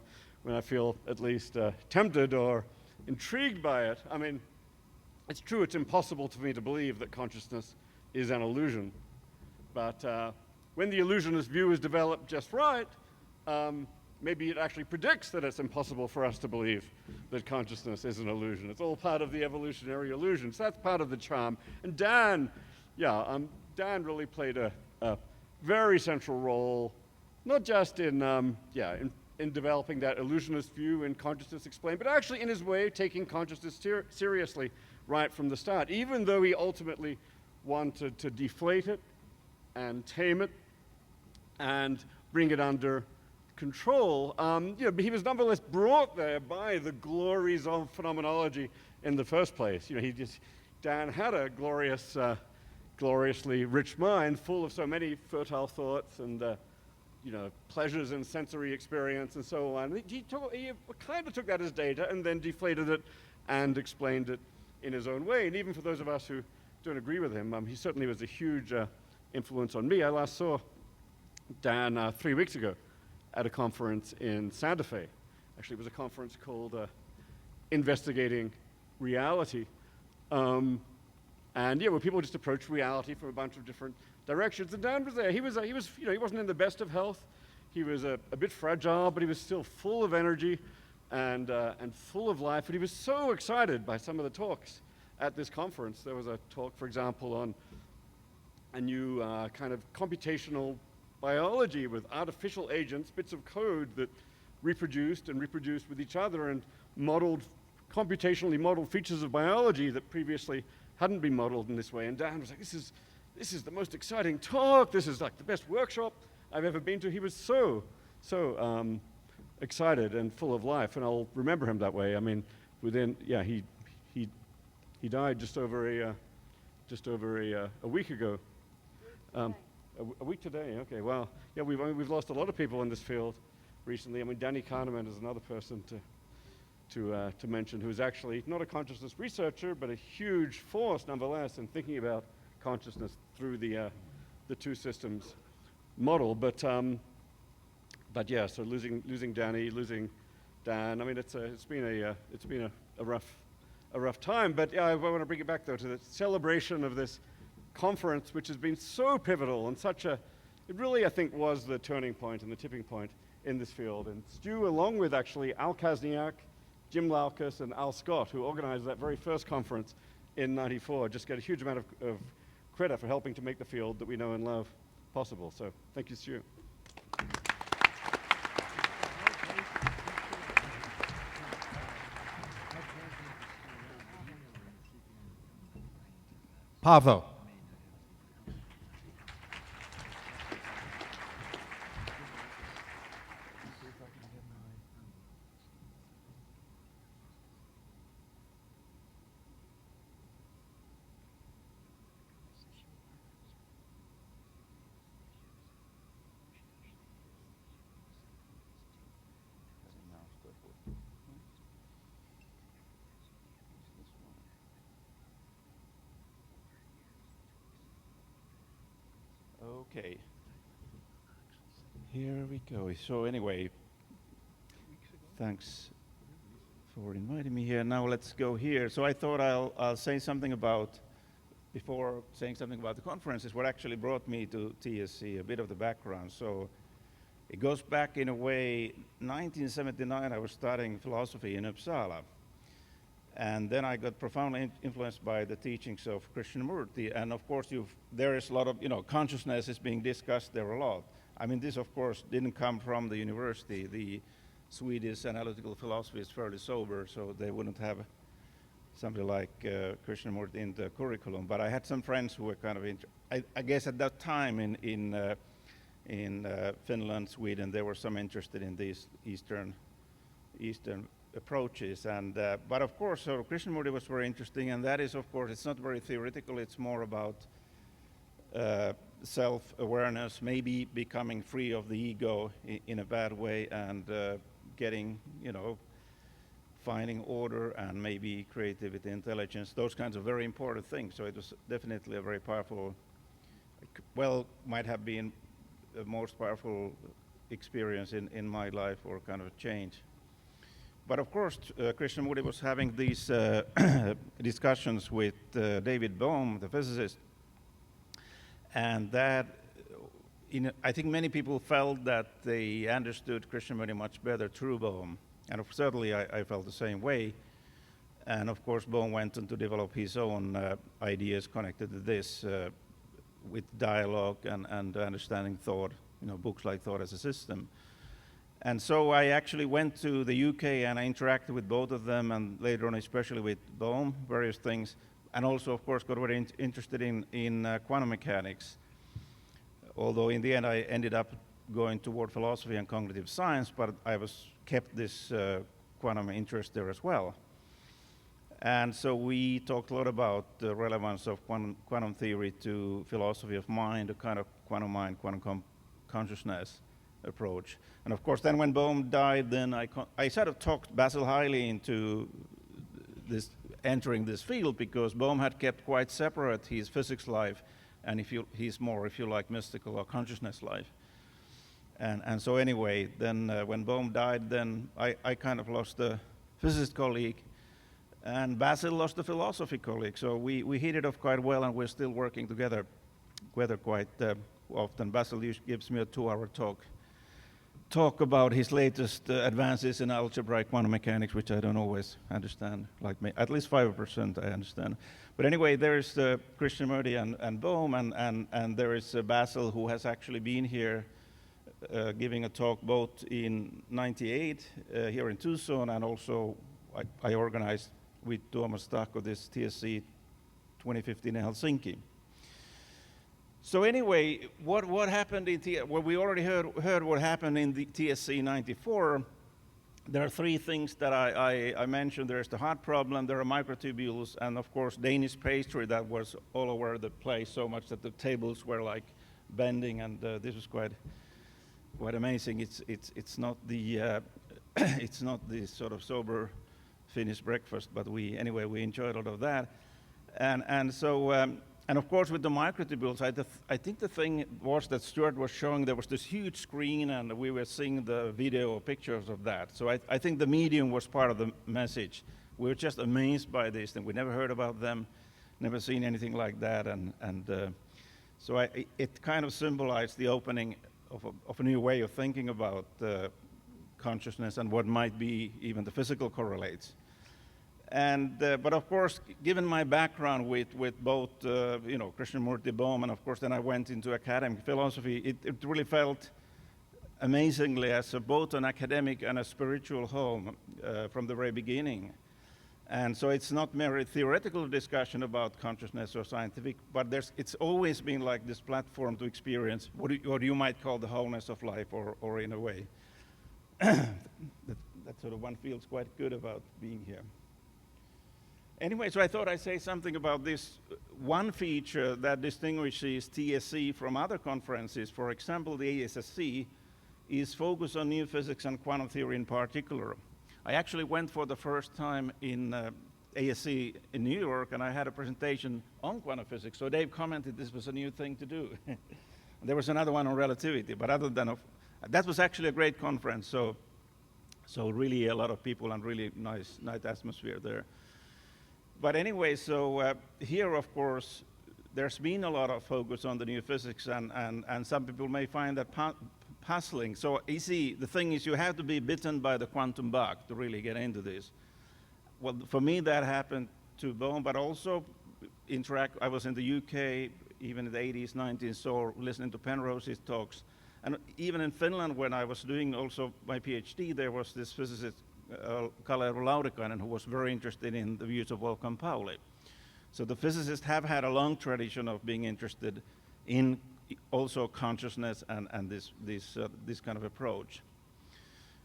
I feel at least tempted or intrigued by it. I mean, it's true, it's impossible for me to believe that consciousness is an illusion. But when the illusionist view is developed just right, maybe it actually predicts that it's impossible for us to believe that consciousness is an illusion. It's all part of the evolutionary illusion. So that's part of the charm. And Dan really played a very central role, not just in developing that illusionist view in Consciousness Explained, but actually in his way taking consciousness seriously right from the start, even though he ultimately wanted to deflate it and tame it and bring it under control. But he was nonetheless brought there by the glories of phenomenology in the first place. Dan had a gloriously rich mind, full of so many fertile thoughts and pleasures and sensory experience and so on. He kind of took that as data and then deflated it and explained it in his own way. And even for those of us who don't agree with him, he certainly was a huge influence on me. I last saw Dan 3 weeks ago at a conference in Santa Fe. Actually, it was a conference called Investigating Reality. And where people just approach reality from a bunch of different directions. And Dan was there. He wasn't in the best of health. He was a bit fragile, but he was still full of energy and full of life. And he was so excited by some of the talks at this conference. There was a talk, for example, on a new kind of computational biology with artificial agents, bits of code that reproduced with each other and computationally modeled features of biology that previously hadn't been modeled in this way. And Dan was like, this is the most exciting talk. This is like the best workshop I've ever been to. He was so excited and full of life, and I'll remember him that way. I mean, he died just over a week ago. A week today. Okay. Well, yeah, we've lost a lot of people in this field recently. I mean, Danny Kahneman is another person to mention, who's actually not a consciousness researcher, but a huge force nonetheless in thinking about consciousness through the two systems model. But yeah, so losing Danny, losing Dan. I mean, it's been a rough time. But yeah, I want to bring it back though to the celebration of this conference, which has been so pivotal and it really, I think, was the turning point and the tipping point in this field. And Stu, along with actually Al Kazniak, Jim Laukas, and Al Scott, who organized that very first conference in '94, just get a huge amount of credit for helping to make the field that we know and love possible. So thank you, Stu. Paavo. Okay. Here we go. So anyway, thanks for inviting me here. Now let's go here. So I thought I'll say something before saying something about the conferences, what actually brought me to TSC, a bit of the background. So it goes back in a way, 1979, I was studying philosophy in Uppsala. And then I got profoundly influenced by the teachings of Krishnamurti. And of course, there is a lot of, consciousness is being discussed there a lot. I mean, this, of course, didn't come from the university. The Swedish analytical philosophy is fairly sober, so they wouldn't have something like Krishnamurti in the curriculum. But I had some friends who were kind of, I guess at that time in Finland, Sweden, there were some interested in these Eastern approaches. And but of course, so Krishnamurti was very interesting, and that is, of course, it's not very theoretical. It's more about self-awareness, maybe becoming free of the ego in a bad way, and getting, finding order and maybe creativity, intelligence, those kinds of very important things. So it was definitely a very powerful, might have been the most powerful experience in my life, or kind of a change. But of course, Krishnamurti was having these discussions with David Bohm, the physicist, and that, I think many people felt that they understood Krishnamurti much better through Bohm, and certainly I felt the same way. And of course, Bohm went on to develop his own ideas connected to this, with dialogue and understanding thought, books like Thought as a System. And so I actually went to the UK and I interacted with both of them, and later on especially with Bohm, various things, and also of course got very interested in quantum mechanics. Although in the end I ended up going toward philosophy and cognitive science, but I kept this quantum interest there as well. And so we talked a lot about the relevance of quantum theory to philosophy of mind, a kind of quantum mind, quantum consciousness, approach. And of course, then when Bohm died, then I sort of talked Basil highly into this entering this field, because Bohm had kept quite separate his physics life and he's more, if you like, mystical or consciousness life. And so anyway, then when Bohm died, then I kind of lost a physicist colleague, and Basil lost a philosophy colleague. So we hit it off quite well, and we're still working together quite often. Basil gives me a 2-hour talk about his latest advances in algebraic quantum mechanics, which I don't always understand, like me. At least 5% I understand. But anyway, there's Christian Murdy and Bohm, and there is Basil, who has actually been here giving a talk both in '98 here in Tucson, and also I organized with Tuomas Tahko this TSC 2015 in Helsinki. So anyway, what happened in well, we already heard what happened in the TSC 94. There are 3 things that I mentioned. There's the heart problem, there are microtubules, and of course Danish pastry that was all over the place, so much that the tables were like bending, and this was quite amazing. It's not the it's not the sort of sober Finnish breakfast, but we enjoyed a lot of that, and so. And of course, with the microtubules, I think the thing was that Stuart was showing there was this huge screen, and we were seeing the video or pictures of that. So I think the medium was part of the message. We were just amazed by this, and we never heard about them, never seen anything like that, so it kind of symbolized the opening of a new way of thinking about consciousness and what might be even the physical correlates. And but of course, given my background with both Krishnamurti, Bohm, and of course then I went into academic philosophy, it really felt amazingly as both an academic and a spiritual home from the very beginning. And so it's not merely theoretical discussion about consciousness or scientific, but it's always been like this platform to experience what you might call the wholeness of life, or in a way that sort of one feels quite good about being here. Anyway, so I thought I'd say something about this one feature that distinguishes TSC from other conferences. For example, the ASSC is focused on new physics and quantum theory in particular. I actually went for the first time in ASC in New York, and I had a presentation on quantum physics. So Dave commented this was a new thing to do. There was another one on relativity, but other than that was actually a great conference. So really a lot of people and really nice atmosphere there. But anyway, so here, of course, there's been a lot of focus on the new physics, and some people may find that puzzling. So you see, the thing is, you have to be bitten by the quantum bug to really get into this. Well, for me, that happened to Bohm, but also I was in the UK, even in the 80s, 90s, so listening to Penrose's talks. And even in Finland, when I was doing also my PhD, there was this physicist, Kalev Laurikainen, who was very interested in the views of Wolfgang Pauli. So the physicists have had a long tradition of being interested in also consciousness and this kind of approach.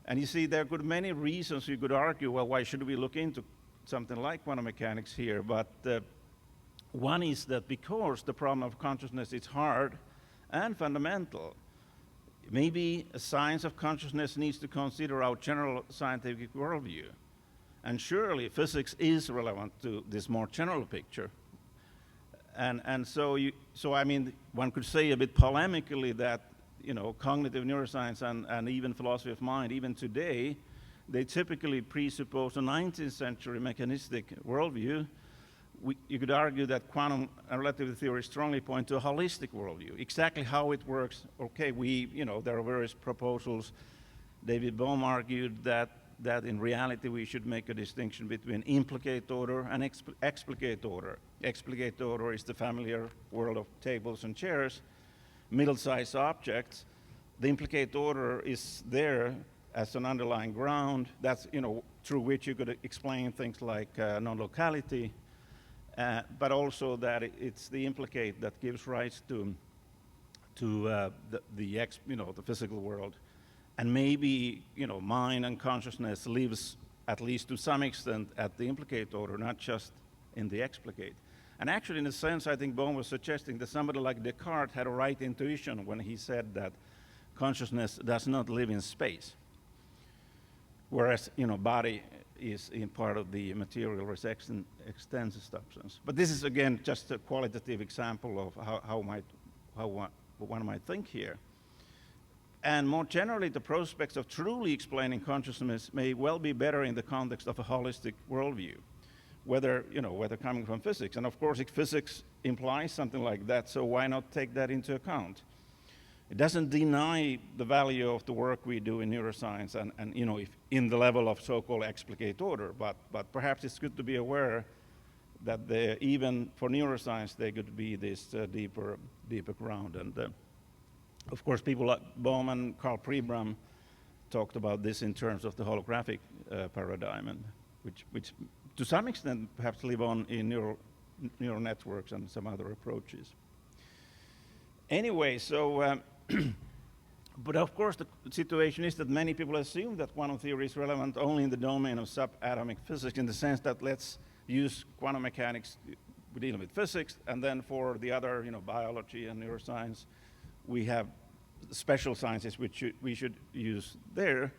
And you see, there are many reasons you could argue, well, why should we look into something like quantum mechanics here? But one is that because the problem of consciousness is hard and fundamental, maybe a science of consciousness needs to consider our general scientific worldview. And surely physics is relevant to this more general picture. And so I mean, one could say a bit polemically that, cognitive neuroscience and even philosophy of mind, even today, they typically presuppose a 19th century mechanistic worldview. You could argue that quantum and relativity theory strongly point to a holistic worldview. Exactly how it works, okay, there are various proposals. David Bohm argued that in reality we should make a distinction between implicate order and explicate order. Explicate order is the familiar world of tables and chairs, middle-sized objects. The implicate order is there as an underlying ground. That's, through which you could explain things like non-locality. But also that it's the implicate that gives rise to the physical world, and maybe mind and consciousness lives at least to some extent at the implicate order, not just in the explicate. And actually, in a sense, I think Bohm was suggesting that somebody like Descartes had a right intuition when he said that consciousness does not live in space, whereas body is in part of the material extensive substance. But this is again just a qualitative example of how one might think here. And more generally, the prospects of truly explaining consciousness may well be better in the context of a holistic worldview, whether coming from physics. And of course, if physics implies something like that, so why not take that into account? It doesn't deny the value of the work we do in neuroscience and if in the level of so-called explicate order, but perhaps it's good to be aware that even for neuroscience, there could be this deeper ground. And of course, people like Bohm and Carl Pribram talked about this in terms of the holographic paradigm, and which to some extent perhaps live on in neural networks and some other approaches. Anyway, so, but of course the situation is that many people assume that quantum theory is relevant only in the domain of subatomic physics, in the sense that let's use quantum mechanics, we deal with physics, and then for the other, biology and neuroscience, we have special sciences which we should use there.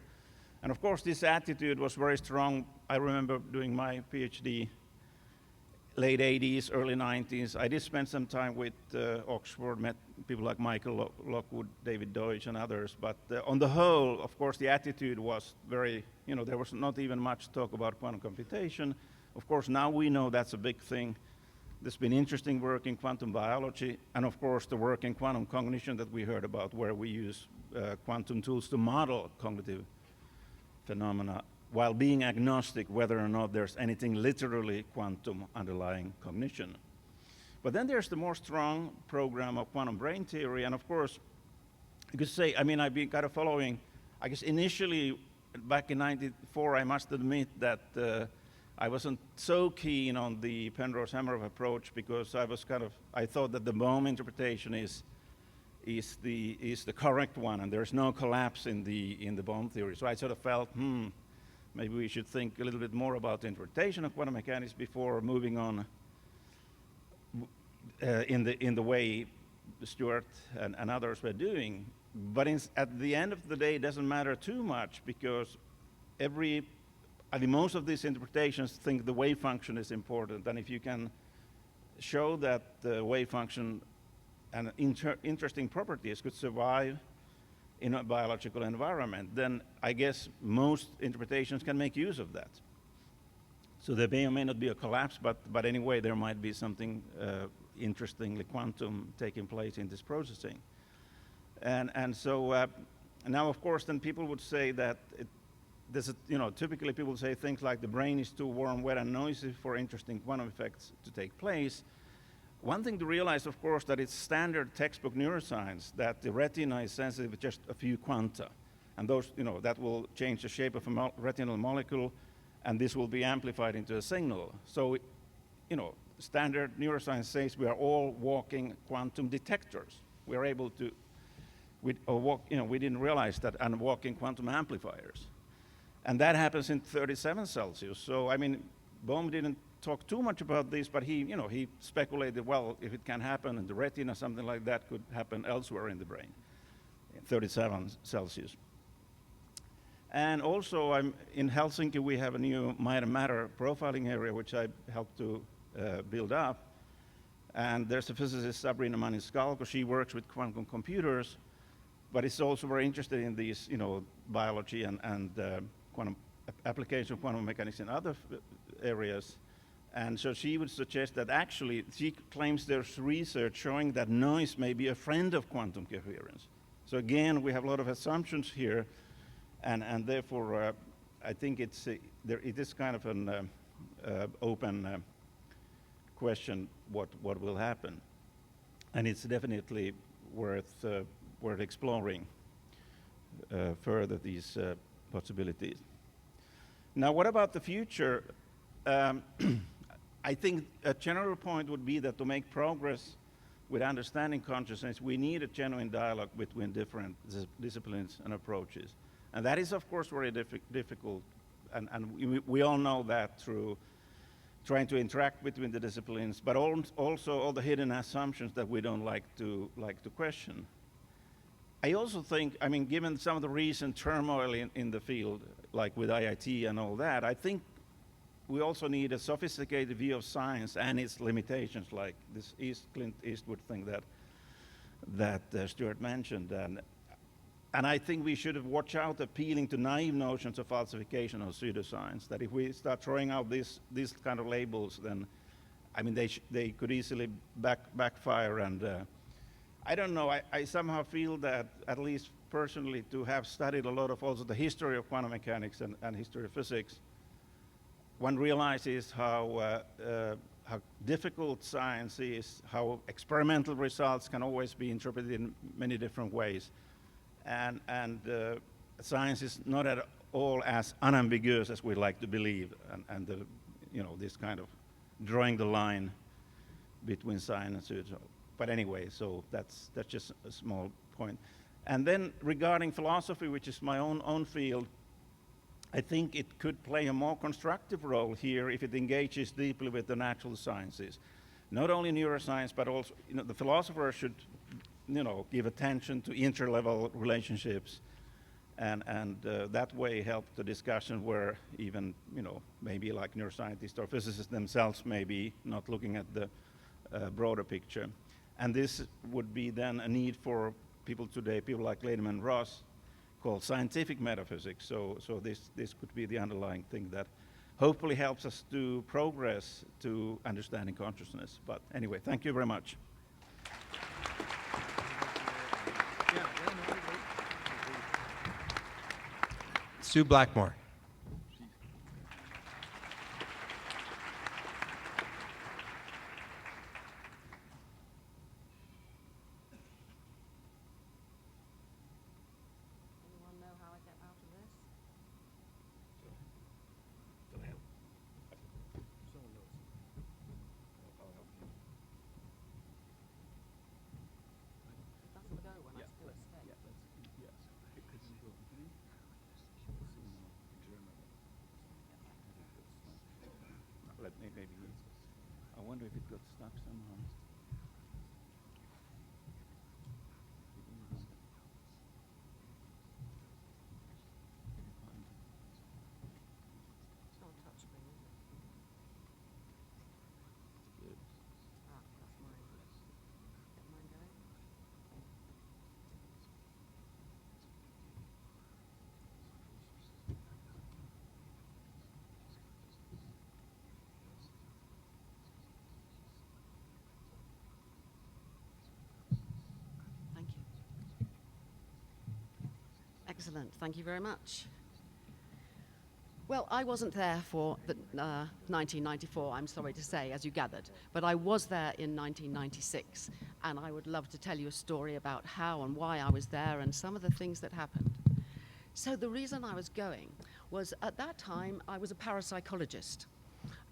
And of course, this attitude was very strong. I remember doing my PhD late 80s, early 90s. I did spend some time with Oxford, met people like Michael Lockwood, David Deutsch, and others. But on the whole, of course, the attitude was very, there was not even much talk about quantum computation. Of course, now we know that's a big thing. There's been interesting work in quantum biology, and of course the work in quantum cognition that we heard about, where we use quantum tools to model cognitive phenomena while being agnostic whether or not there's anything literally quantum underlying cognition. But then there's the more strong program of quantum brain theory, and of course, you could say, I've been kind of following, I guess initially, back in '94, I must admit that I wasn't so keen on the Penrose-Hameroff approach, because I thought that the Bohm interpretation is the correct one, and there's no collapse in the Bohm theory. So I sort of felt, maybe we should think a little bit more about the interpretation of quantum mechanics before moving on in the way Stuart and others were doing. But at the end of the day, it doesn't matter too much, because most of these interpretations think the wave function is important, and if you can show that the wave function and interesting properties could survive in a biological environment, then I guess most interpretations can make use of that. So there may or may not be a collapse, but anyway, there might be something interestingly quantum taking place in this processing. And so now, of course, then people would say that typically people say things like the brain is too warm, wet, and noisy for interesting quantum effects to take place. One thing to realize, of course, that it's standard textbook neuroscience that the retina is sensitive to just a few quanta. And those, that will change the shape of a retinal molecule, and this will be amplified into a signal. So, standard neuroscience says we are all walking quantum detectors. We are able to, we didn't realize that, and walking quantum amplifiers. And that happens in 37 Celsius. So, Bohm didn't talk too much about this, but he speculated, well, if it can happen in the retina, something like that could happen elsewhere in the brain, 37 Celsius. And also, in Helsinki, we have a new matter profiling area, which I helped to build up. And there's a physicist, Sabrina Maniscalco. She works with quantum computers, but is also very interested in these, biology and quantum application of quantum mechanics in other areas. And so she would suggest that actually, she claims there's research showing that noise may be a friend of quantum coherence. So again, we have a lot of assumptions here, and therefore, I think it is kind of an open question what will happen. And it's definitely worth exploring further these possibilities. Now, what about the future? I think a general point would be that to make progress with understanding consciousness, we need a genuine dialogue between different disciplines and approaches. And that is, of course, very difficult, and we all know that through trying to interact between the disciplines, but also all the hidden assumptions that we don't like to question. I also think, I mean, given some of the recent turmoil in the field, like with IIT and all that, I think we also need a sophisticated view of science and its limitations, like this Clint Eastwood thing that Stuart mentioned. And I think we should watch out appealing to naive notions of falsification or pseudoscience, that if we start throwing out these kind of labels, then, I mean, they could easily backfire. And I don't know, I somehow feel that, at least personally, to have studied a lot of also the history of quantum mechanics and history of physics, one realizes how difficult science is, how experimental results can always be interpreted in many different ways. And science is not at all as unambiguous as we like to believe, and the, you know, this kind of drawing the line between science and pseudo. But anyway, so that's just a small point. And then regarding philosophy, which is my own field, I think it could play a more constructive role here if it engages deeply with the natural sciences. Not only neuroscience, but also, you know, the philosopher should, you know, give attention to interlevel relationships, and that way help the discussion where even, you know, maybe like neuroscientists or physicists themselves may be not looking at the broader picture. And this would be then a need for people today, people like Lademan Ross, called scientific metaphysics. So this could be the underlying thing that hopefully helps us to progress to understanding consciousness. But anyway, thank you very much. Sue Blackmore. Anyone know how I get out of this? It doesn't go when I do escape. Let me maybe. I wonder if it got stuck somehow. It's not a touch screen, is it? Ah, that's mine. Get mine going. Thank you. Excellent. Thank you very much. Well, I wasn't there for the 1994, I'm sorry to say, as you gathered, but I was there in 1996, and I would love to tell you a story about how and why I was there and some of the things that happened. So the reason I was going was, at that time, I was a parapsychologist,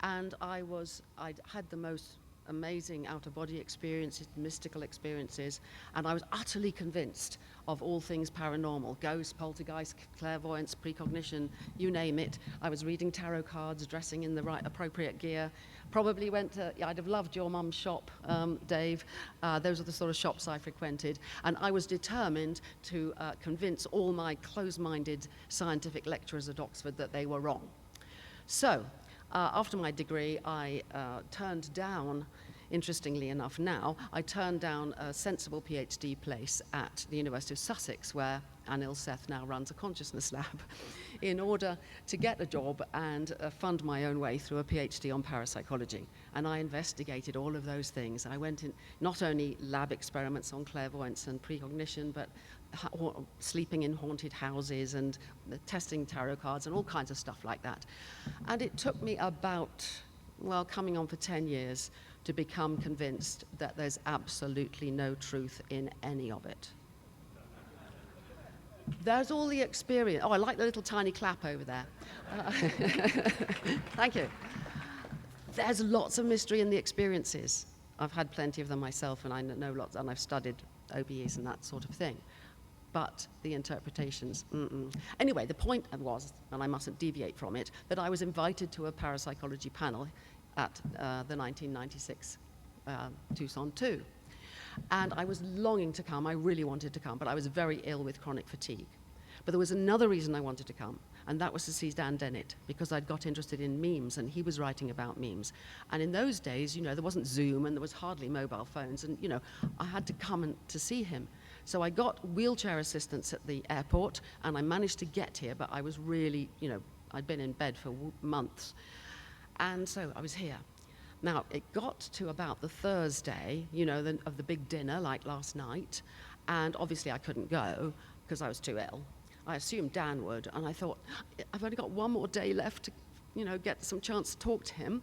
and I'd had the most amazing out-of-body experiences, mystical experiences, and I was utterly convinced of all things paranormal: ghosts, poltergeists, clairvoyance, precognition, you name it. I was reading tarot cards, dressing in the right appropriate gear. Probably went to, I'd have loved your mum's shop, Dave. Those are the sort of shops I frequented. And I was determined to convince all my close-minded scientific lecturers at Oxford that they were wrong. So, after my degree, I turned down, interestingly enough now, I turned down a sensible PhD place at the University of Sussex, where Anil Seth now runs a consciousness lab, in order to get a job and fund my own way through a PhD on parapsychology. And I investigated all of those things. I went in not only lab experiments on clairvoyance and precognition, but sleeping in haunted houses and testing tarot cards and all kinds of stuff like that. And it took me about, well, coming on for 10 years to become convinced that there's absolutely no truth in any of it. There's all the experience. Oh, I like the little tiny clap over there. Thank you. There's lots of mystery in the experiences. I've had plenty of them myself, and I know lots, and I've studied OBEs and that sort of thing. But the interpretations, Anyway, the point was, and I mustn't deviate from it, that I was invited to a parapsychology panel at the 1996 Tucson 2. And I was longing to come. I really wanted to come, but I was very ill with chronic fatigue. But there was another reason I wanted to come, and that was to see Dan Dennett, because I'd got interested in memes, and he was writing about memes. And in those days, you know, there wasn't Zoom, and there was hardly mobile phones, and, you know, I had to come to see him. So I got wheelchair assistance at the airport, and I managed to get here, but I was really, you know, I'd been in bed for months. And so I was here. Now, it got to about the Thursday, you know, of the big dinner, like last night, and obviously I couldn't go because I was too ill. I assumed Dan would, and I thought, I've only got one more day left to, you know, get some chance to talk to him.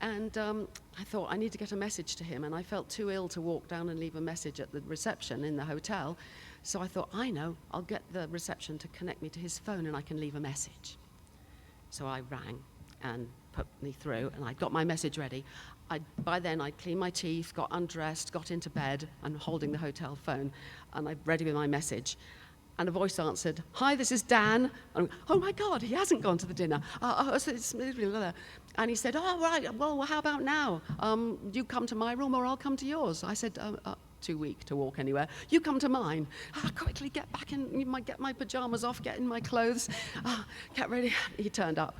And I thought, I need to get a message to him, and I felt too ill to walk down and leave a message at the reception in the hotel. So I thought, I know, I'll get the reception to connect me to his phone, and I can leave a message. So I rang and put me through, and I got my message ready. By then, I'd cleaned my teeth, got undressed, got into bed, and holding the hotel phone, and I'm ready with my message. And a voice answered, "Hi, this is Dan." And oh my God, he hasn't gone to the dinner. And he said, "Oh, right, well, how about now? You come to my room or I'll come to yours." I said, too weak to walk anywhere. "You come to mine." Quickly get back in, get my pajamas off, get in my clothes, get ready. He turned up.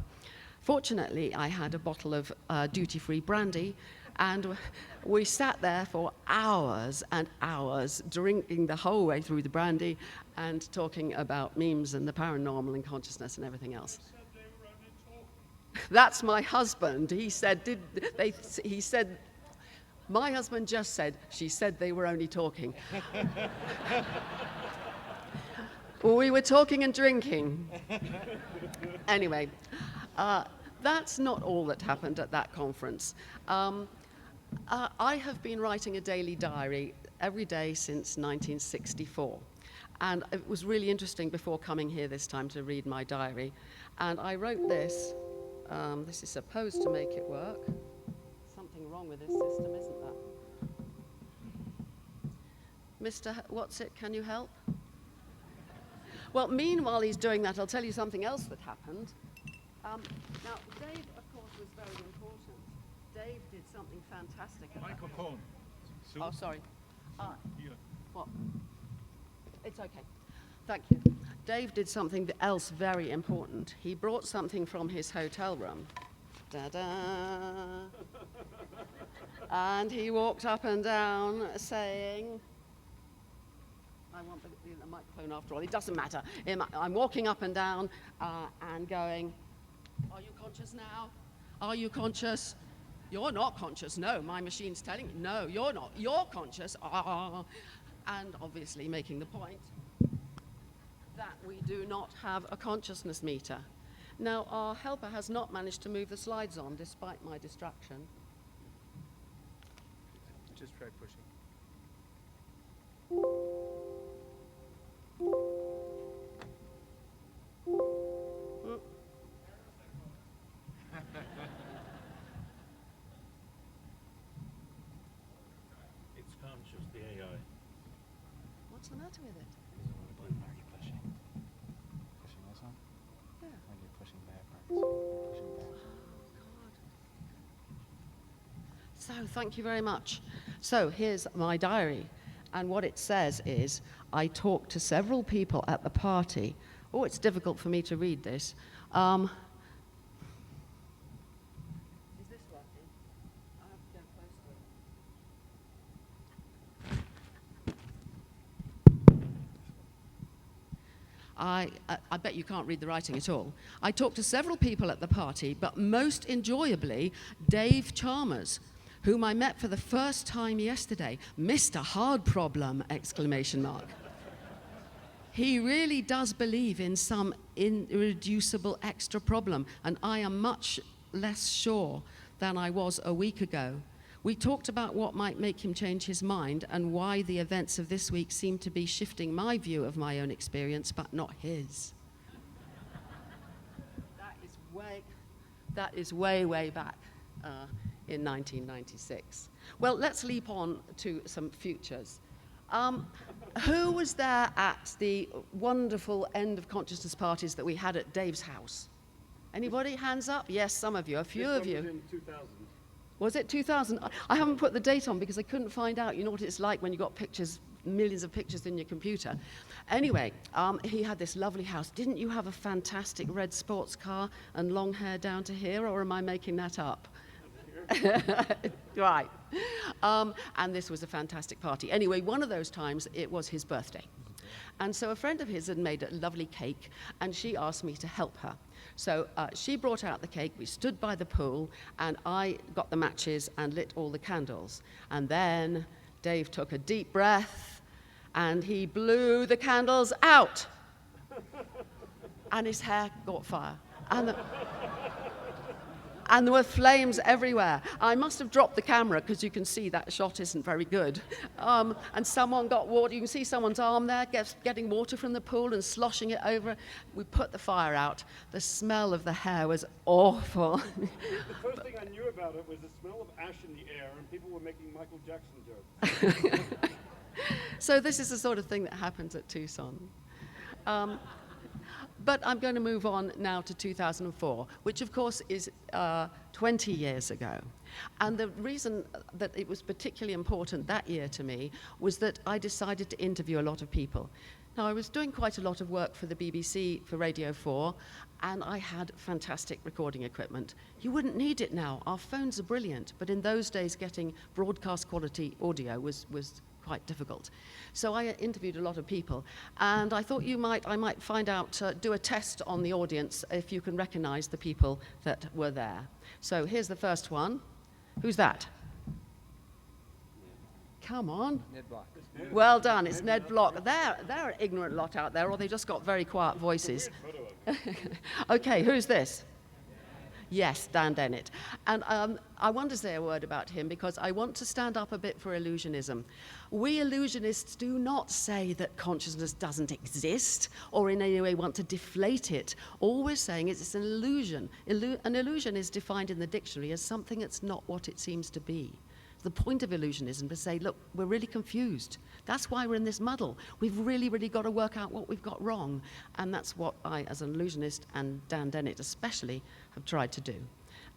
Fortunately, I had a bottle of duty-free brandy, and we sat there for hours and hours, drinking the whole way through the brandy and talking about memes and the paranormal and consciousness and everything else. That's my husband. He said, my husband just said, she said they were only talking. We were talking and drinking. Anyway, that's not all that happened at that conference. I have been writing a daily diary every day since 1964. And it was really interesting before coming here this time to read my diary. And I wrote this. This is supposed to make it work. Something wrong with this system, isn't there? Mr. What's-it, can you help? Well, meanwhile he's doing that, I'll tell you something else that happened. Now, Dave, of course, was very important. Dave did something fantastic. Microphone. Oh, sorry. Here. What? It's okay. Thank you. Dave did something else very important. He brought something from his hotel room. Da-da. And he walked up and down saying, I want the microphone after all. It doesn't matter. I'm walking up and down and going, "Are you conscious now? Are you conscious? You're not conscious. No, my machine's telling you. No, you're not. You're conscious." And obviously making the point that we do not have a consciousness meter. Now, our helper has not managed to move the slides on despite my distraction. Just try pushing. It's conscious, the AI. What's the matter with it? Are you pushing? Pushing this on? Yeah. Or you're pushing backwards? Pushing back. So thank you very much. So here's my diary. And what it says is, I talked to several people at the party. Oh, it's difficult for me to read this. Is this working? I have to go close to it. I bet you can't read the writing at all. I talked to several people at the party, but most enjoyably, Dave Chalmers, whom I met for the first time yesterday. Mr. Hard Problem, exclamation mark. He really does believe in some irreducible extra problem, and I am much less sure than I was a week ago. We talked about what might make him change his mind and why the events of this week seem to be shifting my view of my own experience, but not his. That is way back in 1996. Well, let's leap on to some futures. Who was there at the wonderful end of consciousness parties that we had at Dave's house? Anybody? Hands up? Yes, some of you, a few of you. In 2000. Was it 2000? I haven't put the date on because I couldn't find out. You know what it's like when you've got pictures, millions of pictures in your computer. Anyway, he had this lovely house. Didn't you have a fantastic red sports car and long hair down to here, or am I making that up? Right. And this was a fantastic party. Anyway, one of those times, it was his birthday. And so a friend of his had made a lovely cake, and she asked me to help her. So she brought out the cake, we stood by the pool, and I got the matches and lit all the candles. And then Dave took a deep breath, and he blew the candles out. And his hair caught fire. And there were flames everywhere. I must have dropped the camera because you can see that shot isn't very good. And someone got water. You can see someone's arm there getting water from the pool and sloshing it over. We put the fire out. The smell of the hair was awful. The first thing I knew about it was the smell of ash in the air, and people were making Michael Jackson jokes. So this is the sort of thing that happens at Tucson. But I'm going to move on now to 2004, which of course is 20 years ago. And the reason that it was particularly important that year to me was that I decided to interview a lot of people. Now, I was doing quite a lot of work for the BBC, for Radio 4, and I had fantastic recording equipment. You wouldn't need it now. Our phones are brilliant, but in those days, getting broadcast quality audio was quite difficult. So I interviewed a lot of people, and I thought I might find out, do a test on the audience if you can recognize the people that were there. So here's the first one. Who's that? Come on. Ned Block. Well done, it's Ned Block. They're an ignorant lot out there, or they just got very quiet voices. Okay, who's this? Yes, Dan Dennett. And I want to say a word about him because I want to stand up a bit for illusionism. We illusionists do not say that consciousness doesn't exist or in any way want to deflate it. All we're saying is it's an illusion. An illusion is defined in the dictionary as something that's not what it seems to be. The point of illusionism is to say, look, we're really confused. That's why we're in this muddle. We've really, really got to work out what we've got wrong. And that's what I, as an illusionist, and Dan Dennett especially, have tried to do.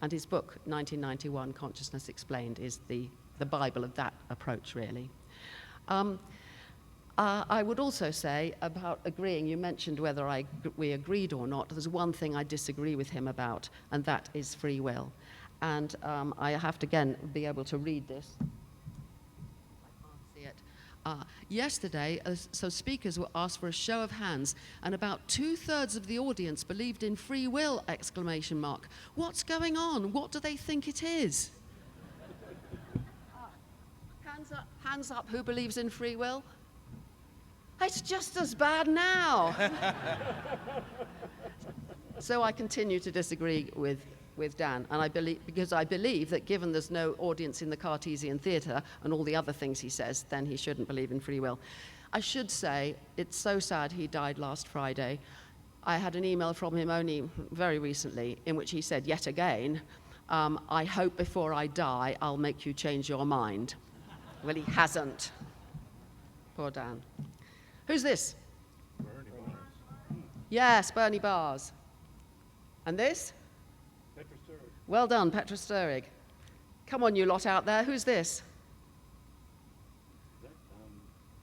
And his book, 1991, Consciousness Explained, is the Bible of that approach, really. I would also say about agreeing, you mentioned whether we agreed or not. There's one thing I disagree with him about, and that is free will. And I have to, again, be able to read this. I can't see it. Yesterday, so speakers were asked for a show of hands, and about 2/3 of the audience believed in free will, exclamation mark. What's going on? What do they think it is? Hands up, who believes in free will? It's just as bad now. So I continue to disagree with Dan, and because I believe that given there's no audience in the Cartesian theatre and all the other things he says, then he shouldn't believe in free will. I should say, it's so sad he died last Friday. I had an email from him only very recently in which he said, yet again, I hope before I die I'll make you change your mind. Well, he hasn't. Poor Dan. Who's this? Bernie Bars. Yes, Bernie Bars. And this? Petra Sturridge. Well done, Petra Sturridge. Come on, you lot out there. Who's this?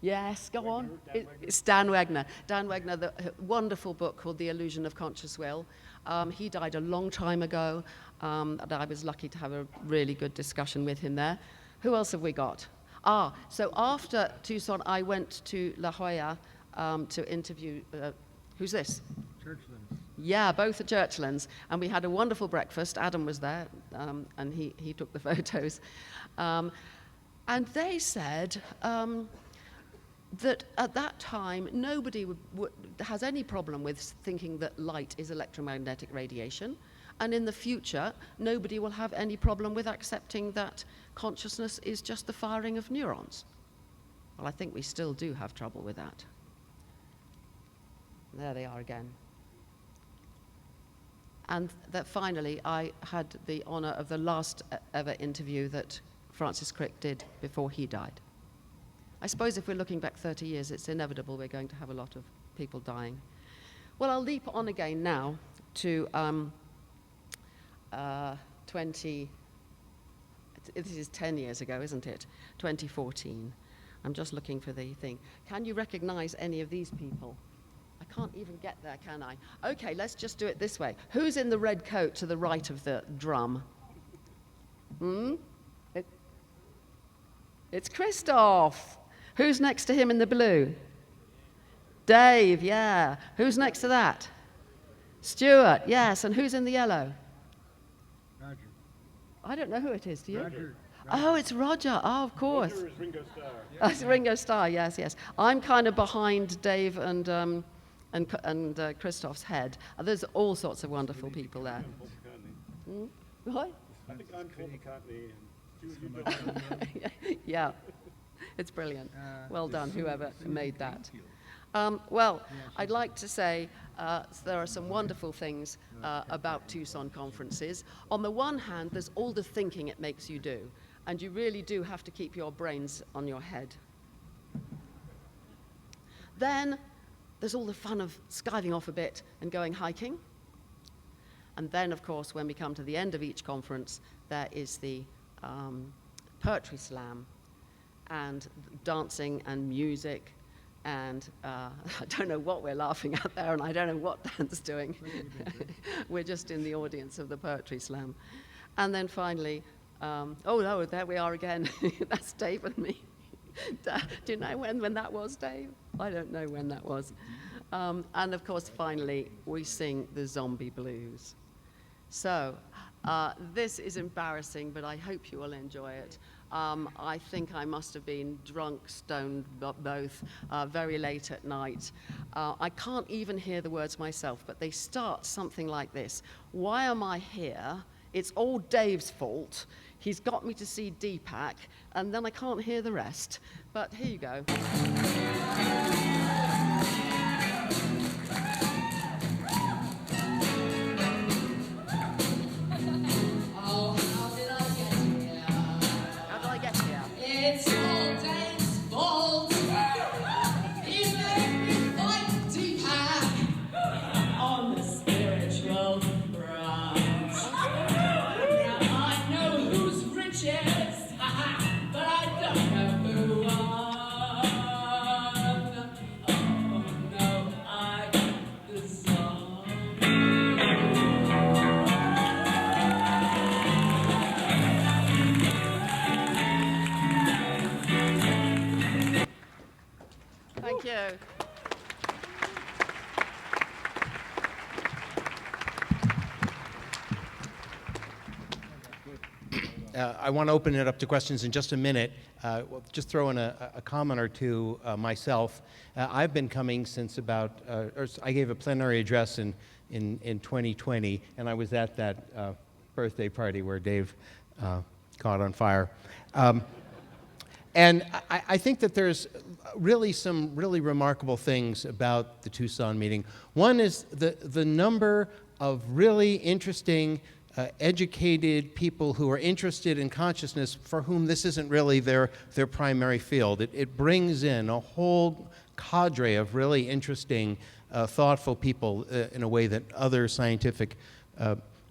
Yes, go on. It's Dan Wegner. Dan Wegner, the wonderful book called The Illusion of Conscious Will. He died a long time ago, and I was lucky to have a really good discussion with him there. Who else have we got? So after Tucson, I went to La Jolla to interview, who's this? Churchlands. Yeah, both are Churchlands, and we had a wonderful breakfast. Adam was there, and he took the photos. And they said that at that time, nobody has any problem with thinking that light is electromagnetic radiation, and in the future, nobody will have any problem with accepting that consciousness is just the firing of neurons. Well, I think we still do have trouble with that. There they are again. And that finally, I had the honor of the last ever interview that Francis Crick did before he died. I suppose if we're looking back 30 years, it's inevitable we're going to have a lot of people dying. Well, I'll leap on again now to It is 10 years ago, isn't it? 2014. I'm just looking for the thing. Can you recognize any of these people? I can't even get there, can I? Okay, let's just do it this way. Who's in the red coat to the right of the drum? It's Christof. Who's next to him in the blue? Dave, yeah. Who's next to that? Stuart, yes. And who's in the yellow? Roger. I don't know who it is, do you? Roger. Oh, it's Roger. Oh, of course. Roger is Ringo Starr. Oh, it's Ringo Starr, yes, yes. I'm kind of behind Dave and Christof's head. There's all sorts of wonderful people there. Paul McCartney. What? I think I'm Paul McCartney. And Yeah, it's brilliant. Well done, whoever made that. Well, I'd like to say there are some wonderful things about Tucson conferences. On the one hand, there's all the thinking it makes you do, and you really do have to keep your brains on your head. Then there's all the fun of skiving off a bit and going hiking. And then, of course, when we come to the end of each conference, there is the poetry slam and dancing and music. And I don't know what we're laughing at there, and I don't know what Dan's doing. We're just in the audience of the poetry slam. And then finally, oh no, there we are again. That's Dave and me. Do you know when that was, Dave? I don't know when that was. And of course, finally, we sing the zombie blues. So this is embarrassing, but I hope you will enjoy it. I think I must have been drunk, stoned, both, very late at night. I can't even hear the words myself, but they start something like this. Why am I here? It's all Dave's fault. He's got me to see Deepak, and then I can't hear the rest. But here you go. It's all Dave's fault. He made me fight Deepak on the spiritual front. Now I know who's richest, but I don't know who won. Oh no, I got the song. Thank you. I want to open it up to questions in just a minute. We'll just throw in a comment or two myself. I've been coming since about, I gave a plenary address in 2020, and I was at that birthday party where Dave caught on fire. And I think that there's really some really remarkable things about the Tucson meeting. One is the number of really interesting, educated people who are interested in consciousness for whom this isn't really their primary field. It brings in a whole cadre of really interesting, thoughtful people in a way that other scientific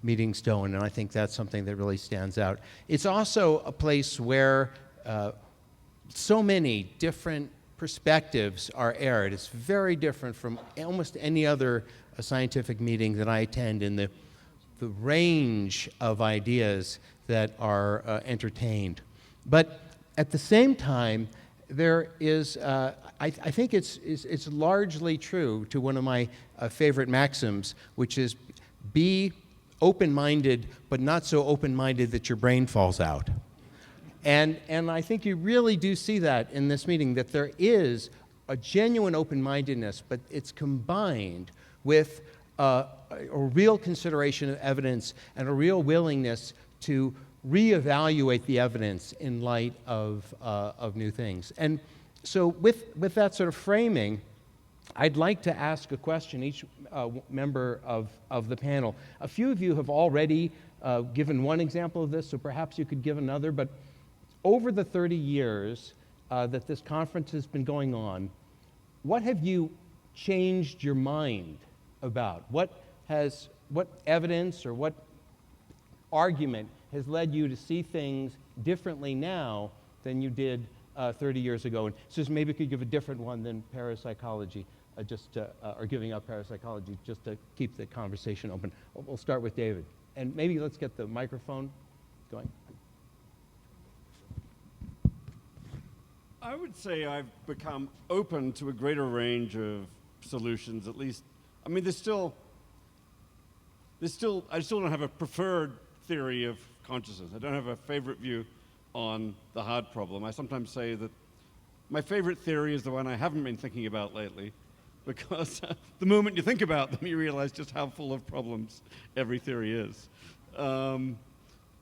meetings don't, and I think that's something that really stands out. It's also a place where so many different perspectives are aired. It's very different from almost any other scientific meeting that I attend in the range of ideas that are entertained. But at the same time, there is, I think it's largely true to one of my favorite maxims, which is be open-minded, but not so open-minded that your brain falls out. And I think you really do see that in this meeting, that there is a genuine open-mindedness, but it's combined with a real consideration of evidence and a real willingness to reevaluate the evidence in light of new things. And so with that sort of framing, I'd like to ask a question, each member of the panel. A few of you have already given one example of this, so perhaps you could give another, but over the 30 years that this conference has been going on, what have you changed your mind about? What evidence or what argument has led you to see things differently now than you did 30 years ago? And so maybe you could give a different one than parapsychology, or giving up parapsychology, just to keep the conversation open. We'll start with David. And maybe let's get the microphone going. I would say I've become open to a greater range of solutions, at least. I mean, I still don't have a preferred theory of consciousness. I don't have a favorite view on the hard problem. I sometimes say that my favorite theory is the one I haven't been thinking about lately, because the moment you think about them, you realize just how full of problems every theory is.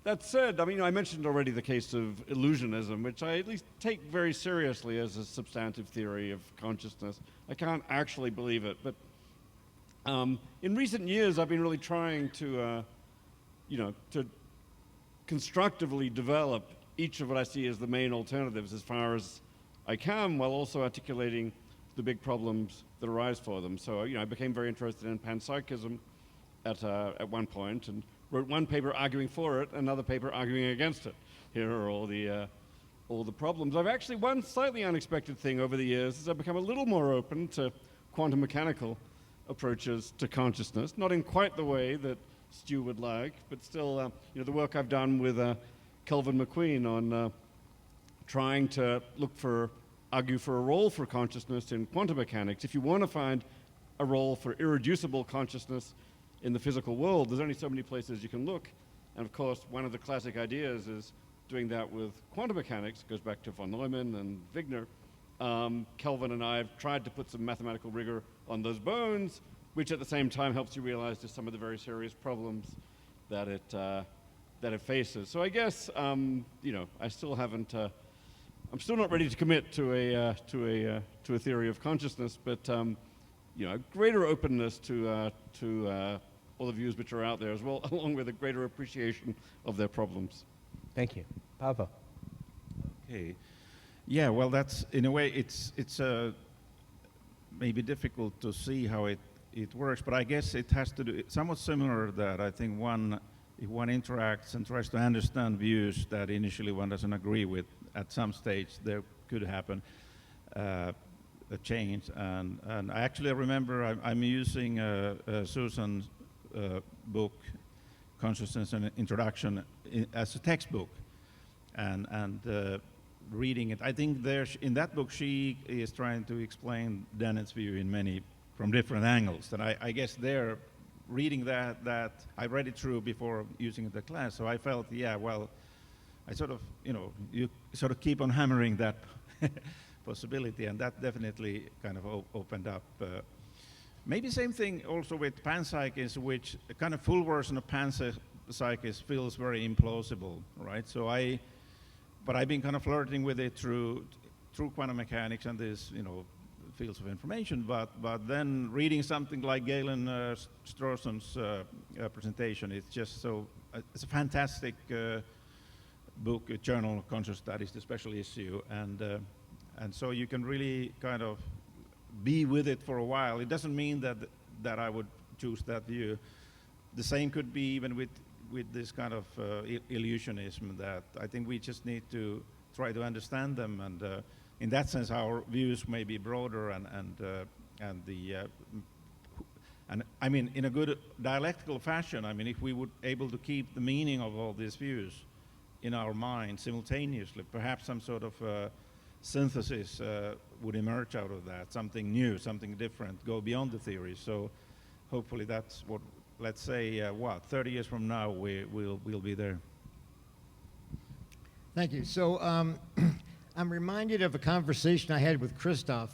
That said, I mean, I mentioned already the case of illusionism, which I at least take very seriously as a substantive theory of consciousness. I can't actually believe it, but in recent years, I've been really trying to, to constructively develop each of what I see as the main alternatives as far as I can, while also articulating the big problems that arise for them. So, I became very interested in panpsychism at one point, and wrote one paper arguing for it, another paper arguing against it. Here are all the problems. I've actually, one slightly unexpected thing over the years is I've become a little more open to quantum mechanical approaches to consciousness, not in quite the way that Stu would like, but still, the work I've done with Kelvin McQueen on trying to argue for a role for consciousness in quantum mechanics. If you want to find a role for irreducible consciousness in the physical world, there's only so many places you can look. And of course, one of the classic ideas is doing that with quantum mechanics. It goes back to von Neumann and Wigner. Kelvin and I have tried to put some mathematical rigor on those bones, which at the same time helps you realize just some of the very serious problems that it faces. So I guess, I still haven't, I'm still not ready to commit to a theory of consciousness, but a greater openness to all the views which are out there as well, along with a greater appreciation of their problems. Thank you. Paavo. Okay. Yeah, well, that's, in a way, it's maybe difficult to see how it works, but I guess it has to do, it's somewhat similar that I think if one interacts and tries to understand views that initially one doesn't agree with, at some stage there could happen a change. And I actually remember I'm using Susan's book, Consciousness and Introduction, as a textbook, and reading it. I think in that book she is trying to explain Dennett's view from different angles. And I guess there, reading that I read it through before using it in the class, so I felt, yeah, well, I sort of, you sort of keep on hammering that possibility, and that definitely kind of opened up. Maybe same thing also with panpsychism, which a kind of full version of panpsychism feels very implausible, right? But I've been kind of flirting with it through quantum mechanics and this, fields of information. But then reading something like Galen Strawson's presentation, it's just so it's a fantastic book, a Journal of Conscious Studies, the special issue, and so you can really kind of be with it for a while. It doesn't mean that I would choose that view. The same could be even with this kind of illusionism, that I think we just need to try to understand them, and in that sense our views may be broader and I mean in a good dialectical fashion. I mean, if we would able to keep the meaning of all these views in our mind simultaneously, perhaps some sort of synthesis would emerge out of that, something new, something different, go beyond the theory. So hopefully that's what, let's say, 30 years from now, we'll be there. Thank you. So I'm reminded of a conversation I had with Christof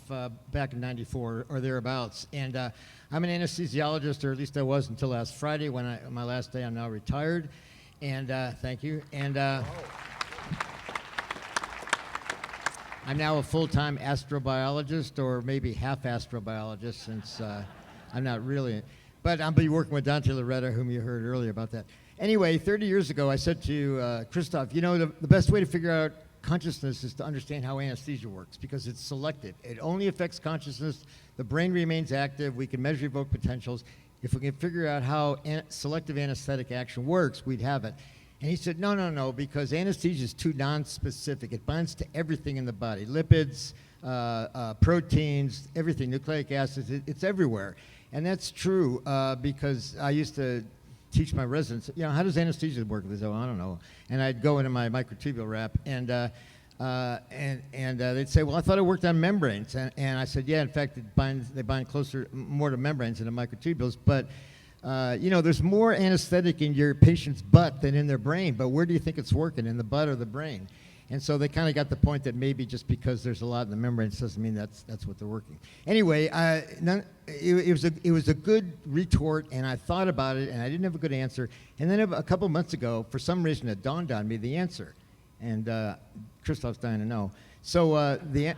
back in '94 or thereabouts. And I'm an anesthesiologist, or at least I was until last Friday when my last day. I'm now retired. And thank you. And I'm now a full-time astrobiologist, or maybe half astrobiologist, since I'm not really. But I'll be working with Dante Loretta, whom you heard earlier about that. Anyway, 30 years ago, I said to Christof, the best way to figure out consciousness is to understand how anesthesia works, because it's selective. It only affects consciousness. The brain remains active. We can measure evoked potentials. If we can figure out how selective anesthetic action works, we'd have it. And he said, no, because anesthesia is too non-specific. It binds to everything in the body, lipids, proteins, everything, nucleic acids, it's everywhere. And that's true because I used to teach my residents, how does anesthesia work? They said, well, I don't know. And I'd go into my microtubule wrap, and they'd say, well, I thought it worked on membranes. And I said, yeah, in fact, they bind more to membranes than to microtubules. But, there's more anesthetic in your patient's butt than in their brain. But where do you think it's working, in the butt or the brain? And so they kind of got the point that maybe just because there's a lot in the membranes doesn't mean that's what they're working. Anyway, it was a good retort, and I thought about it, and I didn't have a good answer. And then a couple months ago, for some reason, it dawned on me the answer. And Christof's dying to know. So the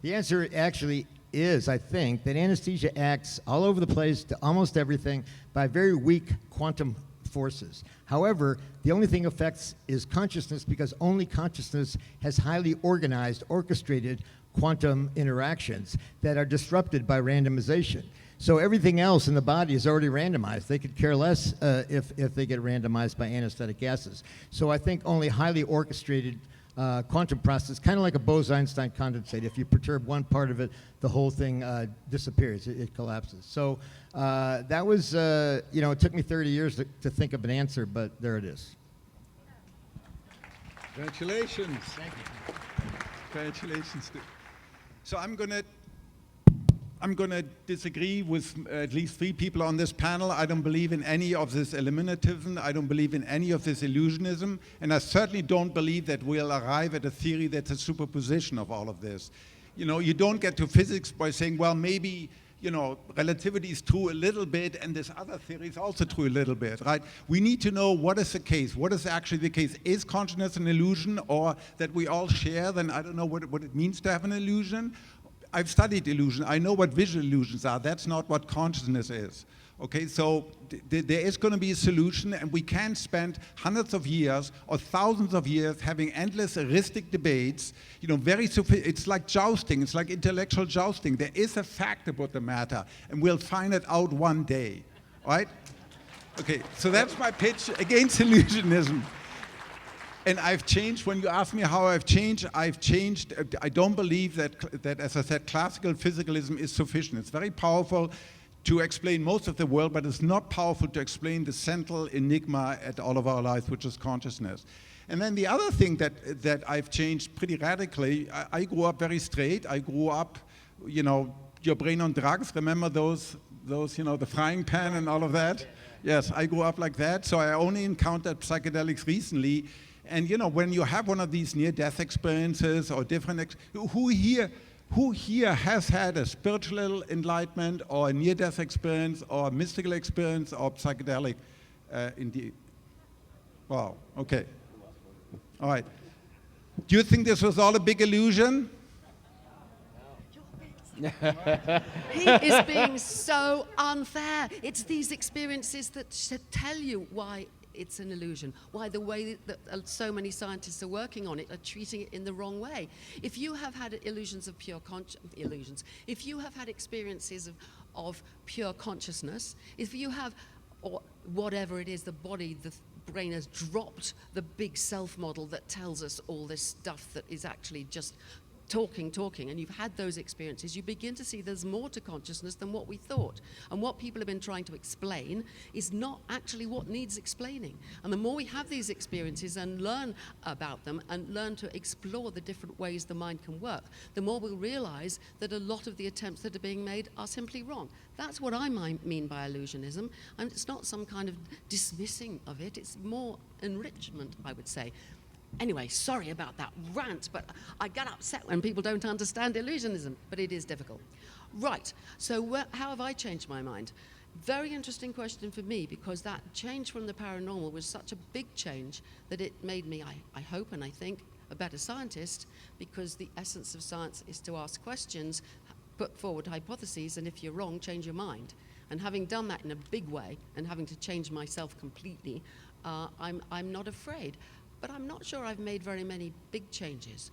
answer actually is, I think, that anesthesia acts all over the place to almost everything by very weak quantum forces. However, the only thing affects is consciousness, because only consciousness has highly organized, orchestrated quantum interactions that are disrupted by randomization. So everything else in the body is already randomized. They could care less if they get randomized by anesthetic gases. So I think only highly orchestrated quantum process, kind of like a Bose-Einstein condensate. If you perturb one part of it, the whole thing disappears. It collapses. So that was, it took me 30 years to think of an answer, but there it is. Congratulations. Thank you. Congratulations. So I'm going to disagree with at least 3 people on this panel. I don't believe in any of this eliminativism. I don't believe in any of this illusionism. And I certainly don't believe that we'll arrive at a theory that's a superposition of all of this. You don't get to physics by saying, well, maybe, relativity is true a little bit and this other theory is also true a little bit, right? We need to know what is the case. What is actually the case? Is consciousness an illusion, or that we all share? Then I don't know what it means to have an illusion. I've studied illusion. I know what visual illusions are. That's not what consciousness is. Okay, so there is going to be a solution, and we can't spend hundreds of years or thousands of years having endless heuristic debates. It's like jousting. It's like intellectual jousting. There is a fact about the matter, and we'll find it out one day, right? Okay, so that's my pitch against illusionism. And I've changed. When you ask me how I've changed. I don't believe that, as I said, classical physicalism is sufficient. It's very powerful to explain most of the world, but it's not powerful to explain the central enigma at all of our lives, which is consciousness. And then the other thing that I've changed pretty radically, I grew up very straight. I grew up, your brain on drugs. Remember those, the frying pan and all of that? Yes, I grew up like that. So I only encountered psychedelics recently. And when you have one of these near-death experiences or different, who here has had a spiritual enlightenment or a near-death experience or a mystical experience or psychedelic? Wow. Okay. All right. Do you think this was all a big illusion? He is being so unfair. It's these experiences that should tell you why it's an illusion, why the way that so many scientists are working on it are treating it in the wrong way. If you have had illusions of if you have had experiences of pure consciousness, if you have, or whatever it is, the brain has dropped the big self model that tells us all this stuff that is actually just talking, and you've had those experiences, you begin to see there's more to consciousness than what we thought. And what people have been trying to explain is not actually what needs explaining. And the more we have these experiences and learn about them and learn to explore the different ways the mind can work, the more we'll realize that a lot of the attempts that are being made are simply wrong. That's what I mean by illusionism. And it's not some kind of dismissing of it, it's more enrichment, I would say. Anyway, sorry about that rant, but I get upset when people don't understand illusionism, but it is difficult. Right, so how have I changed my mind? Very interesting question for me, because that change from the paranormal was such a big change that it made me, I hope and I think, a better scientist, because the essence of science is to ask questions, put forward hypotheses, and if you're wrong, change your mind. And having done that in a big way, and having to change myself completely, I'm not afraid. But I'm not sure I've made very many big changes.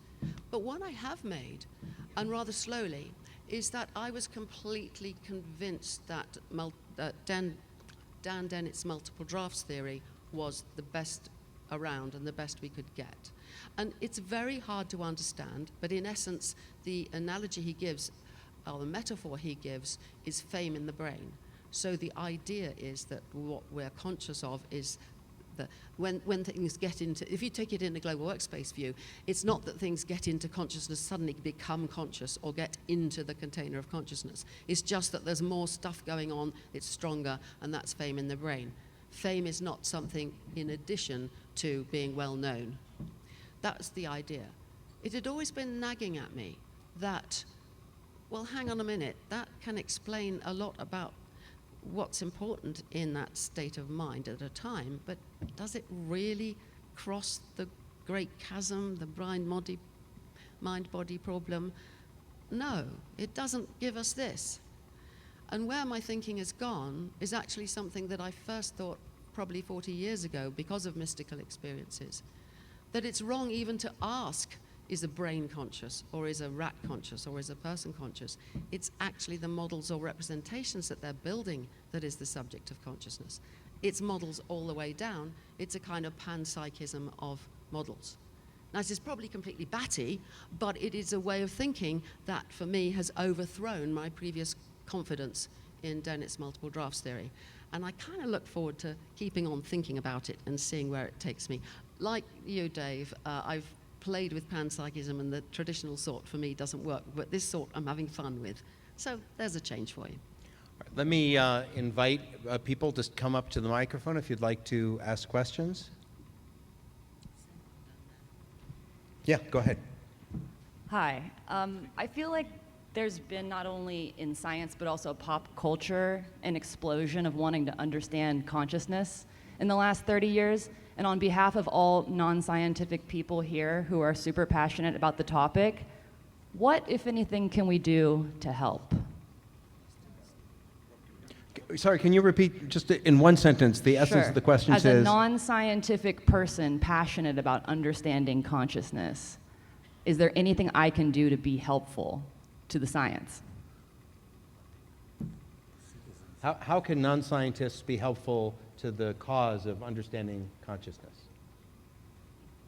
But one I have made, and rather slowly, is that I was completely convinced that Dan Dennett's multiple drafts theory was the best around and the best we could get. And it's very hard to understand, but in essence, the analogy he gives, or the metaphor he gives, is fame in the brain. So the idea is that what we're conscious of is that when things get into, if you take it in a global workspace view, it's not that things get into consciousness, suddenly become conscious or get into the container of consciousness. It's just that there's more stuff going on, it's stronger, and that's fame in the brain. Fame is not something in addition to being well known. That's the idea. It had always been nagging at me that, well, hang on a minute, that can explain a lot about what's important in that state of mind at a time, but does it really cross the great chasm, the mind-body problem? No, it doesn't give us this. And where my thinking has gone is actually something that I first thought probably 40 years ago because of mystical experiences, that it's wrong even to ask, is a brain conscious, or is a rat conscious, or is a person conscious? It's actually the models or representations that they're building that is the subject of consciousness. It's models all the way down. It's a kind of panpsychism of models. Now, this is probably completely batty, but it is a way of thinking that, for me, has overthrown my previous confidence in Dennett's multiple drafts theory. And I kind of look forward to keeping on thinking about it and seeing where it takes me. Like you, Dave, I've played with panpsychism, and the traditional sort for me doesn't work, but this sort I'm having fun with. So there's a change for you. Let me invite people to come up to the microphone if you'd like to ask questions. Yeah, go ahead. Hi. I feel like there's been not only in science but also pop culture an explosion of wanting to understand consciousness in the last 30 years. And on behalf of all non-scientific people here who are super passionate about the topic, what, if anything, can we do to help? Sorry, can you repeat just in one sentence the essence of the question? As a non-scientific person passionate about understanding consciousness, is there anything I can do to be helpful to the science? How can non-scientists be helpful to the cause of understanding consciousness?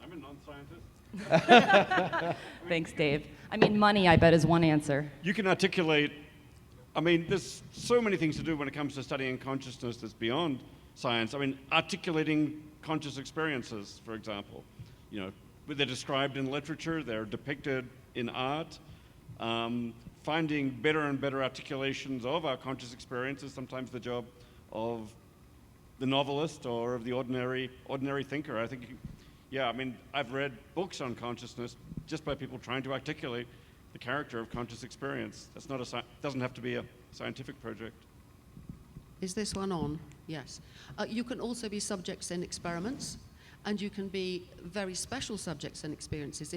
I'm a non-scientist. Thanks, Dave. I mean, money, I bet, is one answer. You can articulate, I mean, there's so many things to do when it comes to studying consciousness that's beyond science. I mean, articulating conscious experiences, for example. You know, they're described in literature, they're depicted in art. Finding better and better articulations of our conscious experience is sometimes the job of the novelist or of the ordinary thinker. I think, yeah, I mean, I've read books on consciousness just by people trying to articulate the character of conscious experience. That's not doesn't have to be a scientific project. Is this one on? Yes. You can also be subjects in experiments, and you can be very special subjects in experiences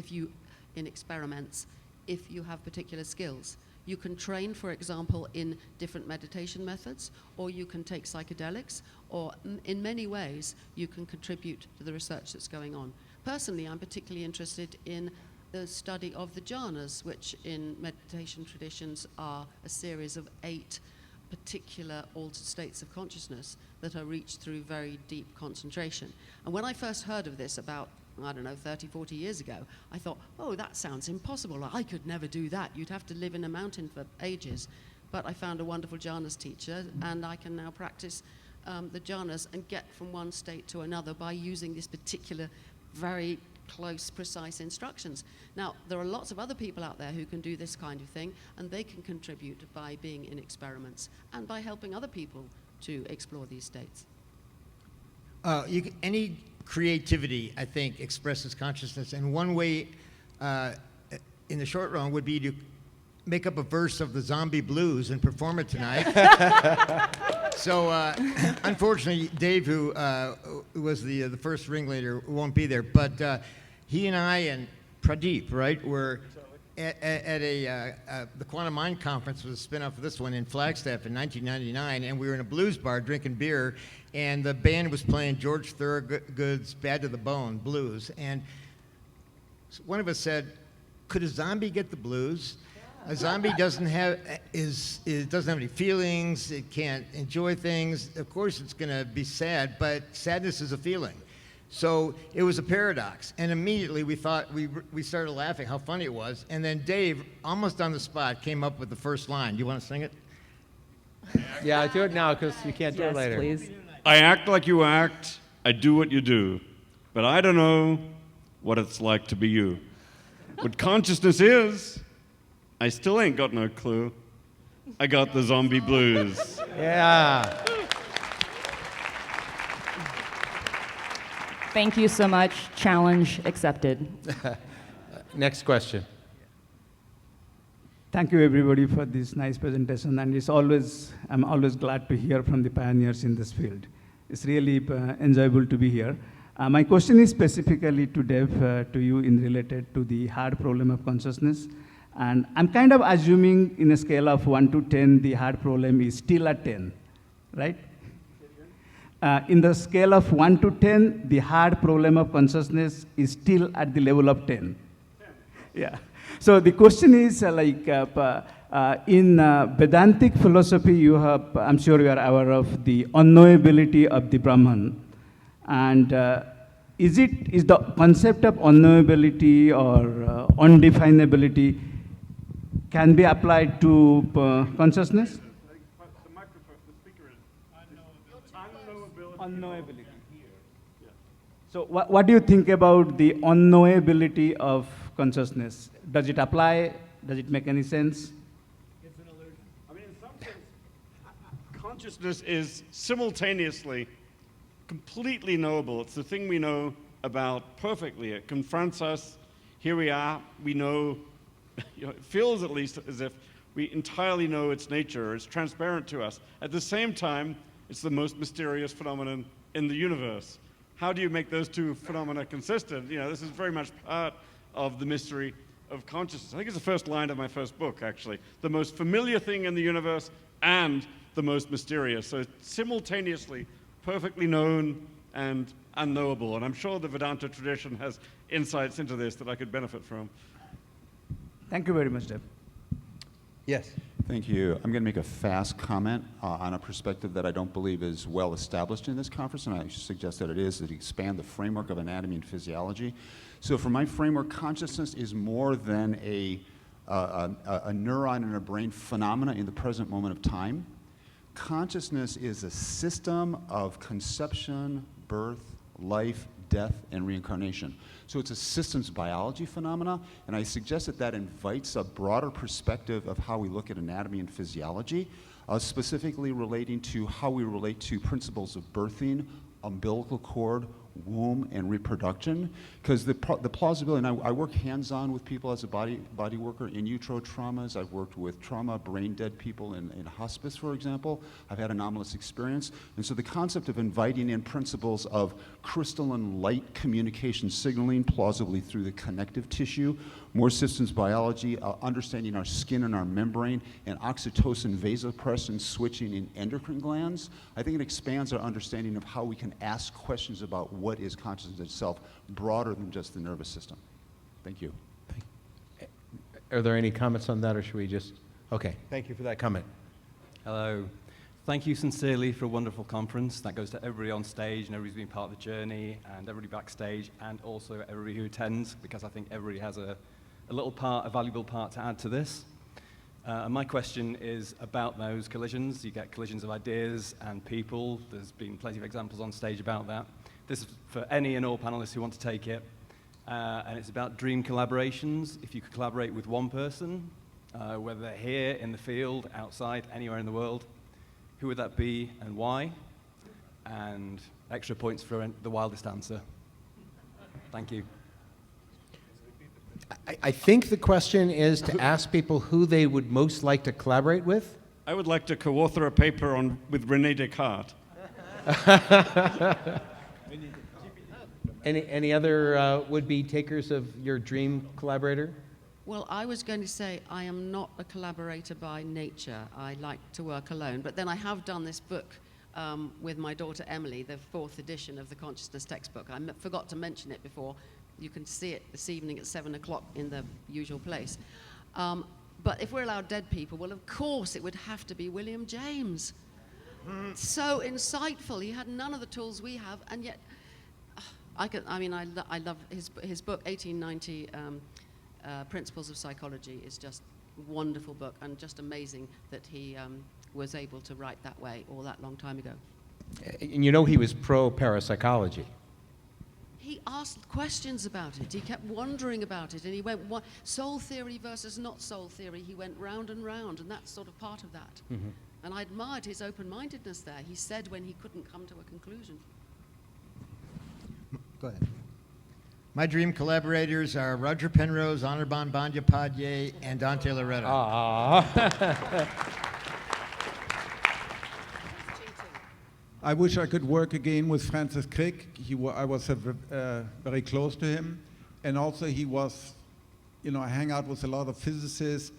in experiments if you have particular skills. You can train, for example, in different meditation methods, or you can take psychedelics, or in many ways you can contribute to the research that's going on. Personally, I'm particularly interested in the study of the jhanas, which in meditation traditions are a series of 8 particular altered states of consciousness that are reached through very deep concentration. And when I first heard of this about, I don't know, 30, 40 years ago, I thought, oh, that sounds impossible. I could never do that. You'd have to live in a mountain for ages. But I found a wonderful jhanas teacher, and I can now practice the jhanas and get from one state to another by using this particular very close, precise instructions. Now, there are lots of other people out there who can do this kind of thing, and they can contribute by being in experiments and by helping other people to explore these states. Any creativity, I think, expresses consciousness, and one way in the short run would be to make up a verse of the Zombie Blues and perform it tonight. So, unfortunately, Dave, who was the first ringleader, won't be there, but he and I and Pradeep, right, were at the Quantum Mind Conference, was a spin-off of this one in Flagstaff in 1999, and we were in a blues bar drinking beer, and the band was playing George Thorogood's Bad to the Bone blues, and one of us said, could a zombie get the blues? A zombie doesn't have any feelings, it can't enjoy things. Of course it's going to be sad, but sadness is a feeling. So it was a paradox. And immediately we thought, we started laughing how funny it was. And then Dave, almost on the spot, came up with the first line. Do you want to sing it? Yeah, do it now because you can't do it Yes, later. please. I act like you act, I do what you do, but I don't know what it's like to be you. What consciousness is, I still ain't got no clue. I got the zombie blues. Yeah. Thank you so much. Challenge accepted. Next question. Thank you everybody for this nice presentation, and I'm always glad to hear from the pioneers in this field. It's really enjoyable to be here. My question is specifically to Dev, to you in related to the hard problem of consciousness. And I'm kind of assuming in a scale of 1 to 10, the hard problem is still at 10, right? In the scale of 1 to 10, the hard problem of consciousness is still at the level of 10. Yeah. So the question is in Vedantic philosophy, you have, I'm sure you are aware of the unknowability of the Brahman. And is the concept of unknowability or undefinability can be applied to consciousness? The microphone, the speaker is Unknowability. So what do you think about the unknowability of consciousness? Does it apply? Does it make any sense? It's an illusion. I mean, in some sense, consciousness is simultaneously completely knowable. It's the thing we know about perfectly. It confronts us. Here we are. We know, it feels at least as if we entirely know its nature. It's transparent to us. At the same time, it's the most mysterious phenomenon in the universe. How do you make those two phenomena consistent? This is very much part of the mystery of consciousness. I think it's the first line of my first book, actually. The most familiar thing in the universe and the most mysterious. So it's simultaneously perfectly known and unknowable. And I'm sure the Vedanta tradition has insights into this that I could benefit from. Thank you very much, Deb. Yes. Thank you. I'm going to make a fast comment on a perspective that I don't believe is well established in this conference, and I suggest that it is, that expand the framework of anatomy and physiology. So for my framework, consciousness is more than a neuron in a brain phenomena in the present moment of time. Consciousness is a system of conception, birth, life, death, and reincarnation. So it's a systems biology phenomena, and I suggest that that invites a broader perspective of how we look at anatomy and physiology, specifically relating to how we relate to principles of birthing, umbilical cord, womb, and reproduction, because the plausibility, and I work hands-on with people as a body worker in utero traumas. I've worked with trauma, brain-dead people in hospice, for example. I've had anomalous experience. And so the concept of inviting in principles of crystalline light communication signaling, plausibly through the connective tissue, more systems biology, understanding our skin and our membrane, and oxytocin vasopressin switching in endocrine glands, I think it expands our understanding of how we can ask questions about what is consciousness itself, broader than just the nervous system. Thank you. Are there any comments on that, or should we just? Okay, thank you for that comment. Hello. Thank you sincerely for a wonderful conference. That goes to everybody on stage and everybody's been part of the journey, and everybody backstage, and also everybody who attends, because I think everybody has a little part, a valuable part to add to this. And my question is about those collisions. You get collisions of ideas and people. There's been plenty of examples on stage about that. This is for any and all panelists who want to take it. And it's about dream collaborations. If you could collaborate with one person, whether they're here, in the field, outside, anywhere in the world, who would that be and why? And extra points for the wildest answer. Thank you. I think the question is to ask people who they would most like to collaborate with. I would like to co-author a paper with René Descartes. Any other would-be takers of your dream collaborator? Well, I was going to say I am not a collaborator by nature. I like to work alone. But then I have done this book with my daughter Emily, the 4th edition of the Consciousness textbook. I forgot to mention it before. You can see it this evening at 7 o'clock in the usual place. But if we're allowed dead people, well, of course, it would have to be William James. So insightful. He had none of the tools we have, and yet I love his book, 1890 Principles of Psychology, is just a wonderful book, and just amazing that he was able to write that way all that long time ago. And you know he was pro-parapsychology. He asked questions about it. He kept wondering about it, and he went, soul theory versus not soul theory. He went round, and that's sort of part of that. Mm-hmm. And I admired his open-mindedness there. He said when he couldn't come to a conclusion. Go ahead. My dream collaborators are Roger Penrose, Anirban Bandyopadhyay, and Dante Loretto. I wish I could work again with Francis Crick. I was very close to him. And also he was, I hang out with a lot of physicists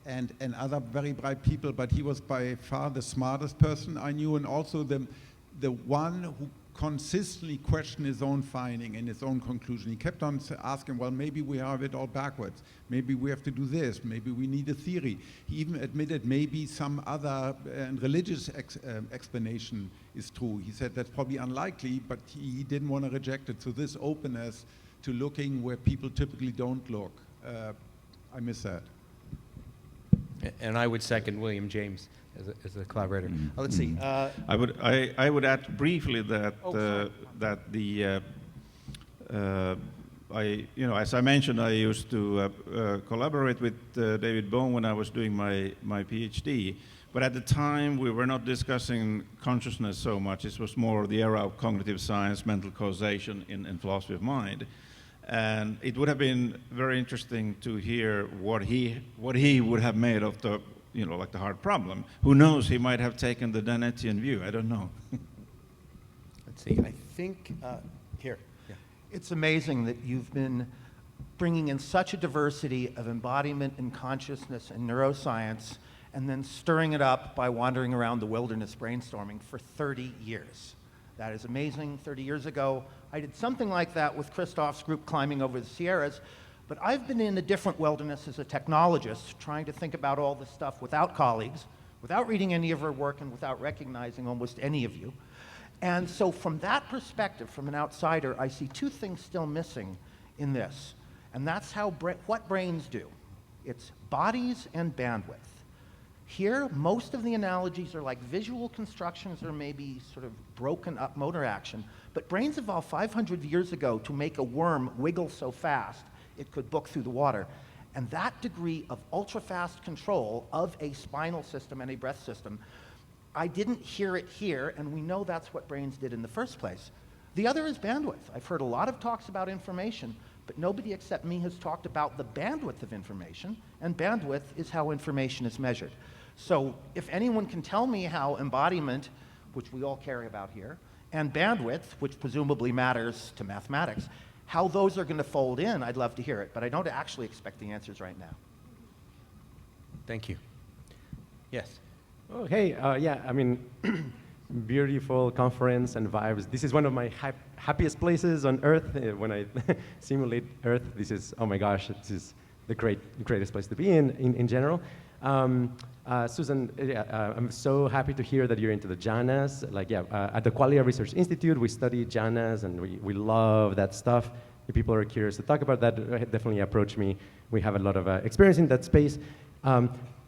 and other very bright people, but he was by far the smartest person I knew, and also the one who consistently questioned his own finding and his own conclusion. He kept on asking, well, maybe we have it all backwards. Maybe we have to do this. Maybe we need a theory. He even admitted maybe some other religious explanation is true. He said that's probably unlikely, but he didn't want to reject it. So this openness to looking where people typically don't look, I miss that. And I would second William James as a collaborator. Let's see. I would add briefly that as I mentioned, I used to collaborate with David Bohm when I was doing my PhD. But at the time, we were not discussing consciousness so much. It was more the era of cognitive science, mental causation in philosophy of mind. And it would have been very interesting to hear what he would have made of the, like the hard problem. Who knows, he might have taken the Dennettian view, I don't know. Let's see, I think, here. Yeah. It's amazing that you've been bringing in such a diversity of embodiment and consciousness and neuroscience, and then stirring it up by wandering around the wilderness brainstorming for 30 years. That is amazing. 30 years ago, I did something like that with Christof's group climbing over the Sierras, but I've been in a different wilderness as a technologist, trying to think about all this stuff without colleagues, without reading any of her work, and without recognizing almost any of you. And so from that perspective, from an outsider, I see two things still missing in this. And that's what brains do. It's bodies and bandwidth. Here, most of the analogies are like visual constructions or maybe sort of broken up motor action. But brains evolved 500 years ago to make a worm wiggle so fast it could book through the water. And that degree of ultra-fast control of a spinal system and a breath system, I didn't hear it here, and we know that's what brains did in the first place. The other is bandwidth. I've heard a lot of talks about information, but nobody except me has talked about the bandwidth of information, and bandwidth is how information is measured. So if anyone can tell me how embodiment, which we all care about here, and bandwidth, which presumably matters to mathematics, how those are going to fold in, I'd love to hear it, but I don't actually expect the answers right now. Thank you. Yes. Oh, hey, yeah, I mean, beautiful conference and vibes. This is one of my happiest places on Earth. When I simulate Earth, this is, oh my gosh, this is the greatest place to be in general. Susan, I'm so happy to hear that you're into the jhanas. Like, yeah, at the Qualia Research Institute, we study jhanas, and we love that stuff. If people are curious to talk about that, definitely approach me. We have a lot of experience in that space.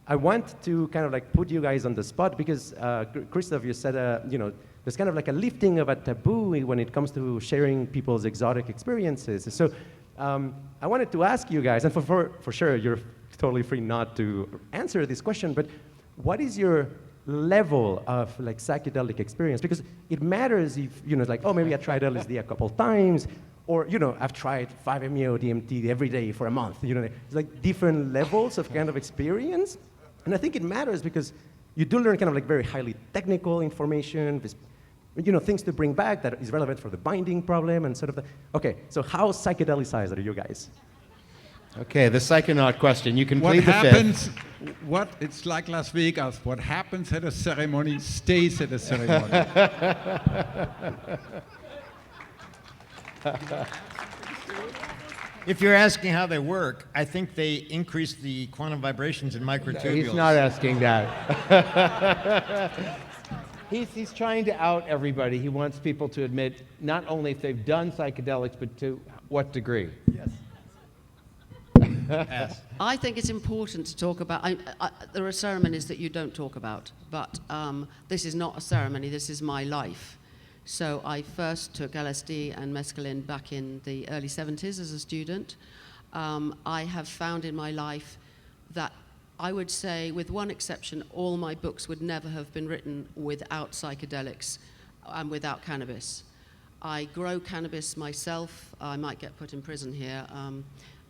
I want to kind of like put you guys on the spot because, Christof, you said, there's kind of like a lifting of a taboo when it comes to sharing people's exotic experiences. So I wanted to ask you guys, and for sure, you're totally free not to answer this question, but what is your level of like psychedelic experience? Because it matters if, like, oh, maybe I tried LSD a couple times, or, I've tried 5-MeO DMT every day for a month. It's like different levels of kind of experience. And I think it matters because you do learn kind of like very highly technical information, things to bring back that is relevant for the binding problem and sort of okay, so how psychedelicized are you guys? Okay, the psychonaut question. You can plead the fifth. It's like Las Vegas. What happens at a ceremony stays at a ceremony. If you're asking how they work, I think they increase the quantum vibrations in microtubules. He's not asking that. He's trying to out everybody. He wants people to admit not only if they've done psychedelics, but to what degree. Yes. Yes. I think it's important to talk about. There are ceremonies that you don't talk about, but this is not a ceremony. This is my life. So I first took LSD and mescaline back in the early 70s as a student. I have found in my life that I would say, with one exception, all my books would never have been written without psychedelics and without cannabis. I grow cannabis myself. I might get put in prison here,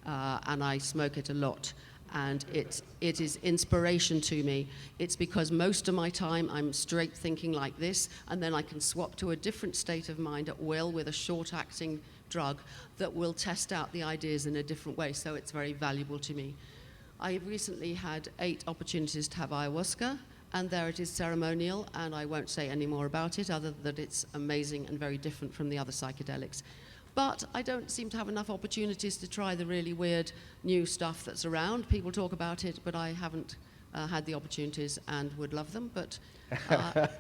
and I smoke it a lot. And it is inspiration to me. It's because most of my time I'm straight thinking like this, and then I can swap to a different state of mind at will with a short-acting drug that will test out the ideas in a different way, so it's very valuable to me. I recently had 8 opportunities to have ayahuasca, and there it is ceremonial, and I won't say any more about it other than that it's amazing and very different from the other psychedelics. But I don't seem to have enough opportunities to try the really weird new stuff that's around. People talk about it, but I haven't had the opportunities and would love them. But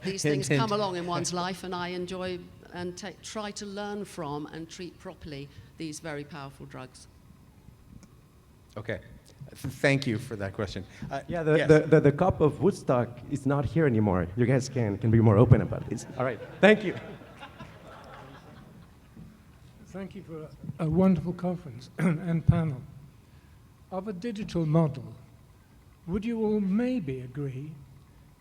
these things come along in one's life, and I enjoy and try to learn from and treat properly these very powerful drugs. Okay. Thank you for that question. Yeah, yes. the cup of Woodstock is not here anymore. You guys can be more open about this. All right, thank you. Thank you for a wonderful conference and panel. Of a digital model, would you all maybe agree,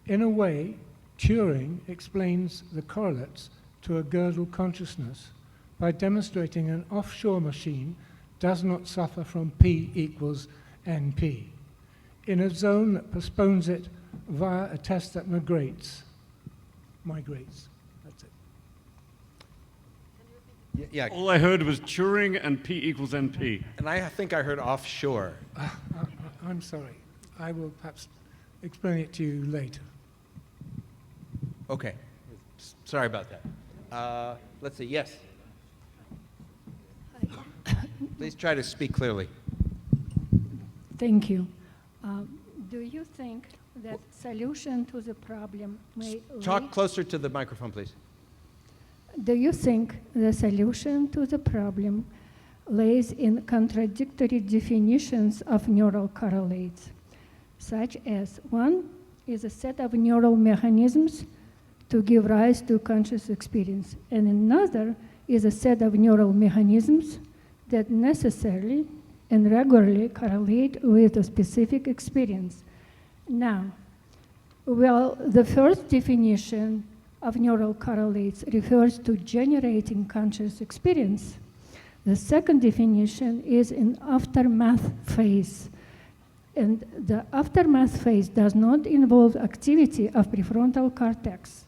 in a way, Turing explains the correlates to a Gödel consciousness by demonstrating an offshore machine does not suffer from P equals NP, in a zone that postpones it via a test that migrates. That's it. Yeah. All I heard was Turing and P equals NP. And I think I heard offshore. I'm sorry. I will perhaps explain it to you later. Okay. Sorry about that. Let's see. Yes. Please try to speak clearly. Thank you. Do you think that solution to the problem may Talk closer to the microphone, please. Do you think the solution to the problem lays in contradictory definitions of neural correlates, such as one is a set of neural mechanisms to give rise to conscious experience, and another is a set of neural mechanisms that necessarily and regularly correlate with a specific experience? Now, well, the first definition of neural correlates refers to generating conscious experience. The second definition is in aftermath phase. And the aftermath phase does not involve activity of prefrontal cortex.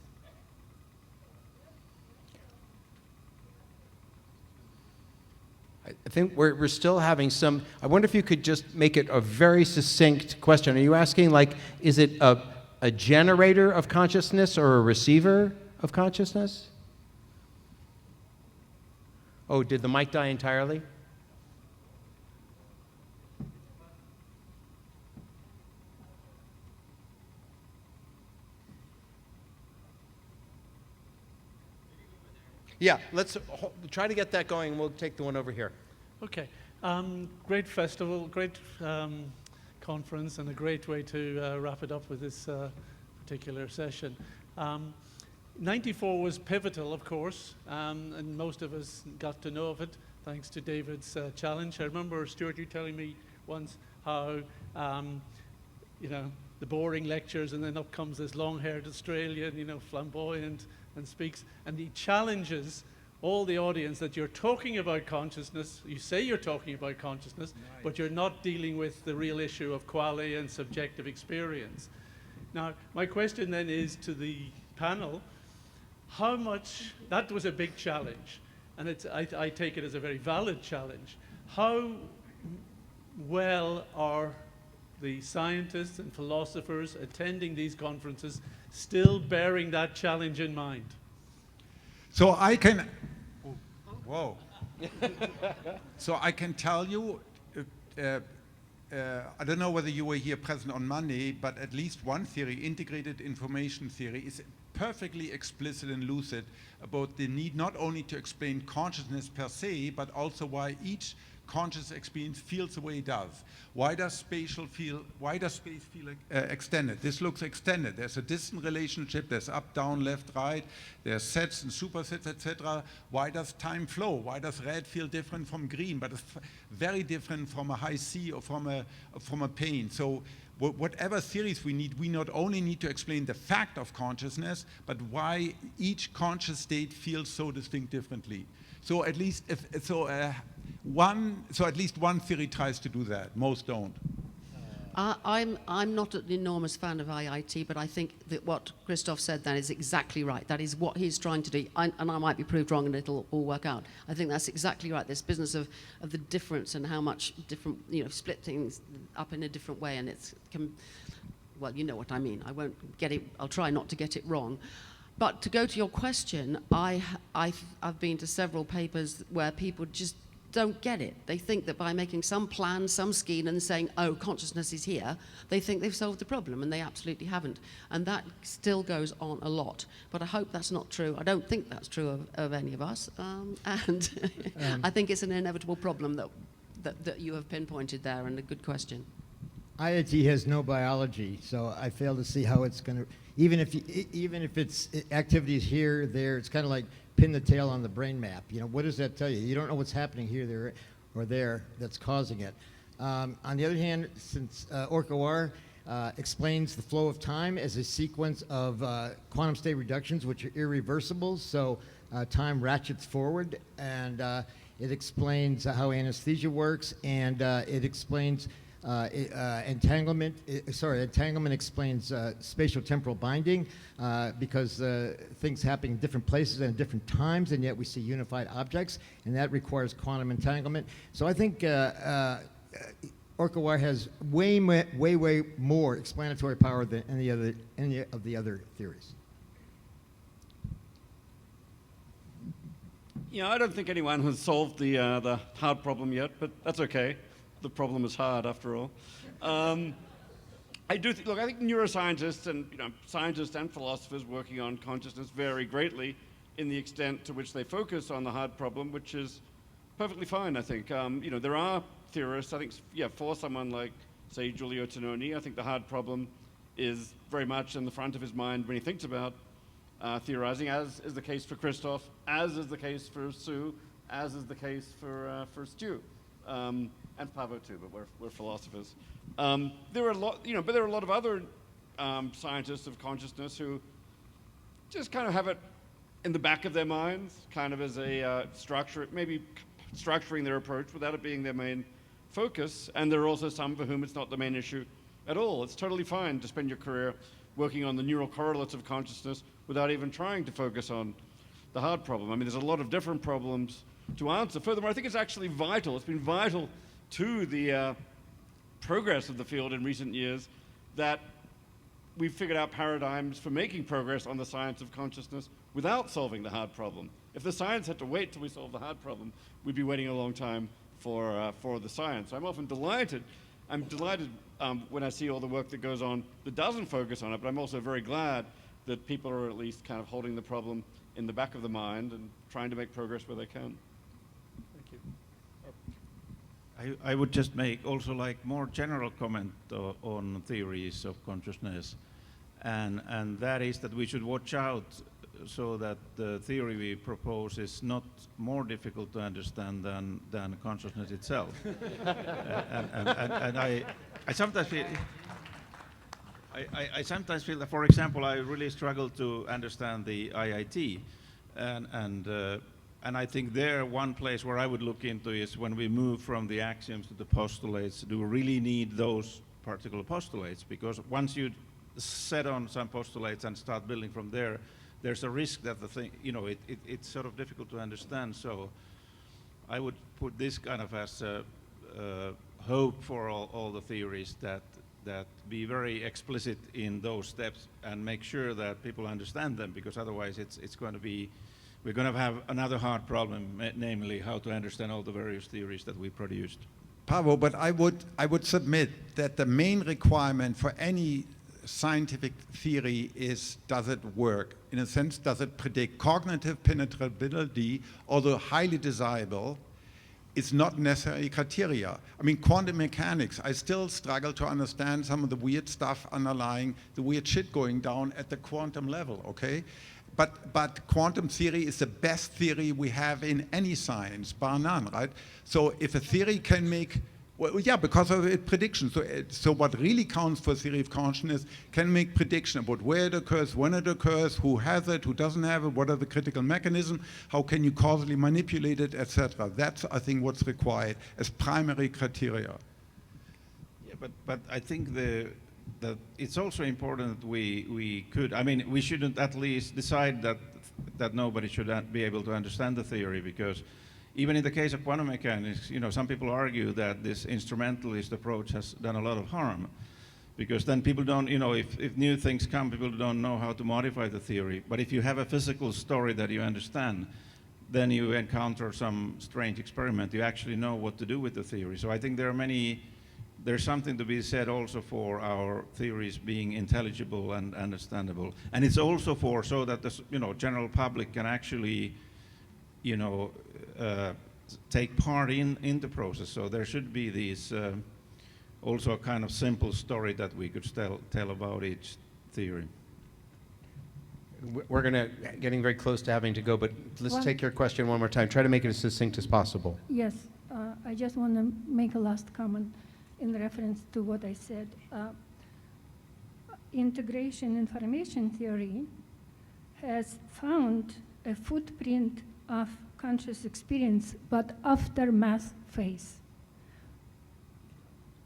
I think we're still having some, I wonder if you could just make it a very succinct question. Are you asking, like, is it a generator of consciousness or a receiver of consciousness? Oh, did the mic die entirely? Yeah, let's try to get that going, and we'll take the one over here. Okay. Great festival, great conference, and a great way to wrap it up with this particular session. 94 was pivotal, of course, and most of us got to know of it thanks to David's challenge. I remember, Stuart, you telling me once how, you know, the boring lectures, and then up comes this long-haired Australian, you know, flamboyant, and speaks, and he challenges all the audience that you're talking about consciousness, you say you're talking about consciousness, right, but you're not dealing with the real issue of qualia and subjective experience. Now, my question then is to the panel, how much, that was a big challenge, and it's, I take it as a very valid challenge. How well are the scientists and philosophers attending these conferences still bearing that challenge in mind? So I can, whoa. So I can tell you, I don't know whether you were here present on Monday, but at least one theory, integrated information theory, is perfectly explicit and lucid about the need not only to explain consciousness per se, but also why each conscious experience feels the way it does. Why does space feel extended? This looks extended. There's a distant relationship, there's up, down, left, right, there's sets and supersets, etc. Why does time flow? Why does red feel different from green, but it's very different from a high C or from a pain? So whatever theories we need, we not only need to explain the fact of consciousness, but why each conscious state feels so distinct differently. So at least at least one theory tries to do that. Most don't. I'm not an enormous fan of IIT, but I think that what Christof said then is exactly right. That is what he's trying to do, and I might be proved wrong and it'll all work out. I think that's exactly right, this business of the difference and how much different, split things up in a different way, and well, you know what I mean. I won't get it, I'll try not to get it wrong. But to go to your question, I've been to several papers where people just don't get it. They think that by making some plan, some scheme, and saying, oh, consciousness is here, they think they've solved the problem, and they absolutely haven't. And that still goes on a lot. But I hope that's not true. I don't think that's true of any of us. I think it's an inevitable problem that you have pinpointed there, and a good question. IIT has no biology, so I fail to see how it's going to, even if it's activities here, there, it's kind of like pin the tail on the brain map. What does that tell you? You don't know what's happening here, there, or there that's causing it. On the other hand, since Orkawar explains the flow of time as a sequence of quantum state reductions, which are irreversible, so time ratchets forward, and it explains how anesthesia works, and it explains entanglement. Entanglement explains spatial temporal binding because things happen in different places and at different times, and yet we see unified objects, and that requires quantum entanglement. So I think Orkawar has way more explanatory power than any of the other theories. I don't think anyone has solved the hard problem yet, but that's okay. The problem is hard, after all. I think neuroscientists and scientists and philosophers working on consciousness vary greatly in the extent to which they focus on the hard problem, which is perfectly fine, I think. There are theorists, I think, for someone like, say, Giulio Tononi, I think the hard problem is very much in the front of his mind when he thinks about theorizing, as is the case for Christof, as is the case for Sue, as is the case for Stu. And Paavo too, but we're philosophers. There are a lot, but there are a lot of other scientists of consciousness who just kind of have it in the back of their minds, kind of as a structure, maybe structuring their approach without it being their main focus. And there are also some for whom it's not the main issue at all. It's totally fine to spend your career working on the neural correlates of consciousness without even trying to focus on the hard problem. I mean, there's a lot of different problems to answer. Furthermore, I think it's actually vital. It's been vital to the progress of the field in recent years that we've figured out paradigms for making progress on the science of consciousness without solving the hard problem. If the science had to wait till we solve the hard problem, we'd be waiting a long time for the science. I'm often delighted. I'm delighted when I see all the work that goes on that doesn't focus on it, but I'm also very glad that people are at least kind of holding the problem in the back of the mind and trying to make progress where they can. I would just make also like more general comment on theories of consciousness, and that is that we should watch out so that the theory we propose is not more difficult to understand than consciousness itself. And I sometimes feel I sometimes feel that, for example, I really struggle to understand the IIT, and I think there one place where I would look into is when we move from the axioms to the postulates. Do we really need those particular postulates? Because once you set on some postulates and start building from there, there's a risk that the thing, it's sort of difficult to understand. So I would put this kind of as a hope for all the theories that be very explicit in those steps and make sure that people understand them, because otherwise it's going to be, we're going to have another hard problem, namely how to understand all the various theories that we produced. Paavo, but I would submit that the main requirement for any scientific theory is, does it work? In a sense, does it predict? Cognitive penetrability, although highly desirable, is not necessarily criteria. I mean, quantum mechanics, I still struggle to understand some of the weird stuff underlying the weird shit going down at the quantum level, okay? But quantum theory is the best theory we have in any science, bar none, right? So if a theory can make, well, yeah, because of its prediction. So what really counts for theory of consciousness can make prediction about where it occurs, when it occurs, who has it, who doesn't have it, what are the critical mechanisms, how can you causally manipulate it, etc. That's, I think, what's required as primary criteria. Yeah, but I think that it's also important that we could, I mean, we shouldn't at least decide that nobody should be able to understand the theory, because even in the case of quantum mechanics, you know, some people argue that this instrumentalist approach has done a lot of harm, because then people don't, you know, if new things come, people don't know how to modify the theory. But if you have a physical story that you understand, then you encounter some strange experiment, you actually know what to do with the theory. So I think there's something to be said also for our theories being intelligible and understandable. And it's also so that the, you know, general public can actually, you know, take part in the process. So there should be these also a kind of simple story that we could tell about each theory. We're getting very close to having to go, but let's take your question one more time. Try to make it as succinct as possible. Yes, I just want to make a last comment in reference to what I said. Integration information theory has found a footprint of conscious experience, but aftermath phase.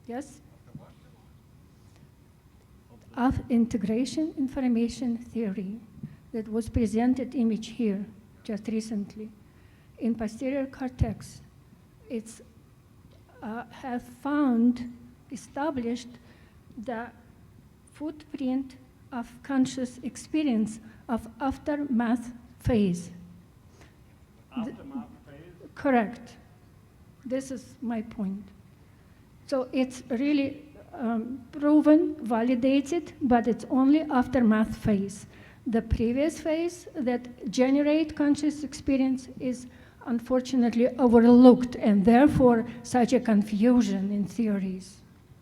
Yes? Of integration information theory that was presented image here just recently. In posterior cortex, it's have established the footprint of conscious experience of aftermath phase. Aftermath phase? Correct. This is my point. So it's really proven, validated, but it's only aftermath phase. The previous phase that generate conscious experience is unfortunately overlooked, and therefore such a confusion in theories.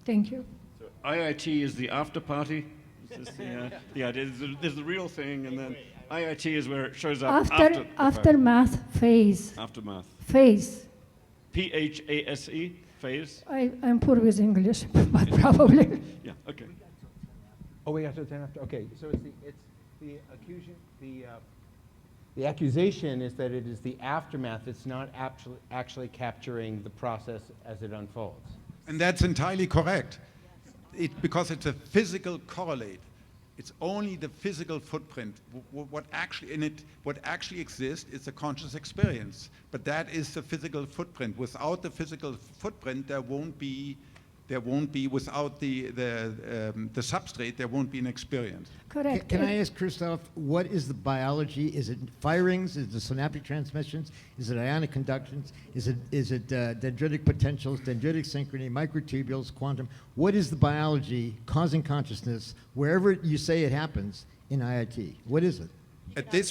Thank you. So IIT is the after party. This is the idea. There's the real thing, and then IIT is where it shows up after aftermath phase. Aftermath. Phase. PHASE, phase. I'm poor with English, but probably. Yeah. Okay. Oh, we have to turn after. Okay, so it's the accusation. The accusation is that it is the aftermath. It's not actually capturing the process as it unfolds. And that's entirely correct. Because it's a physical correlate. It's only the physical footprint. What actually exists is a conscious experience. But that is the physical footprint. Without the physical footprint, there won't be without the substrate, there won't be an experience. Correct. Can I ask Christof, what is the biology? Is it firings? Is it synaptic transmissions? Is it ionic conductions? Is it dendritic potentials, dendritic synchrony, microtubules, quantum? What is the biology causing consciousness wherever you say it happens in IIT? What is it? At this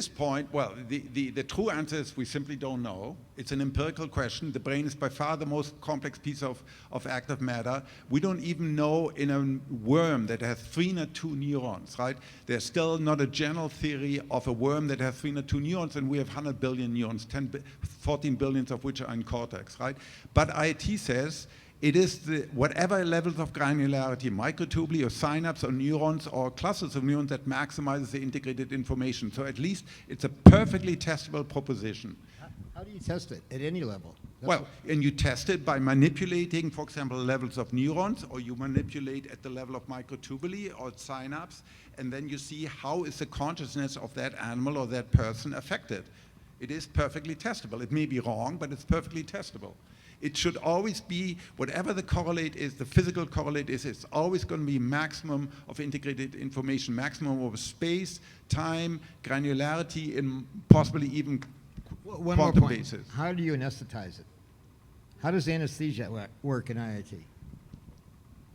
point, well, the true answer is we simply don't know. It's an empirical question. The brain is by far the most complex piece of active matter. We don't even know in a worm that has 302 neurons, right? There's still not a general theory of a worm that has 302 neurons, and we have 100 billion neurons, 14 billion of which are in cortex, right? But IIT says it is whatever levels of granularity, microtubuli or synapse or neurons or clusters of neurons that maximizes the integrated information. So at least it's a perfectly testable proposition. How do you test it at any level? And you test it by manipulating, for example, levels of neurons, or you manipulate at the level of microtubuli or synapse, and then you see how is the consciousness of that animal or that person affected. It is perfectly testable. It may be wrong, but it's perfectly testable. It should always be, whatever the correlate is, the physical correlate is, it's always going to be maximum of integrated information, maximum of space, time, granularity, and possibly even One more quantum point. basis. How do you anesthetize it? How does anesthesia work in IIT?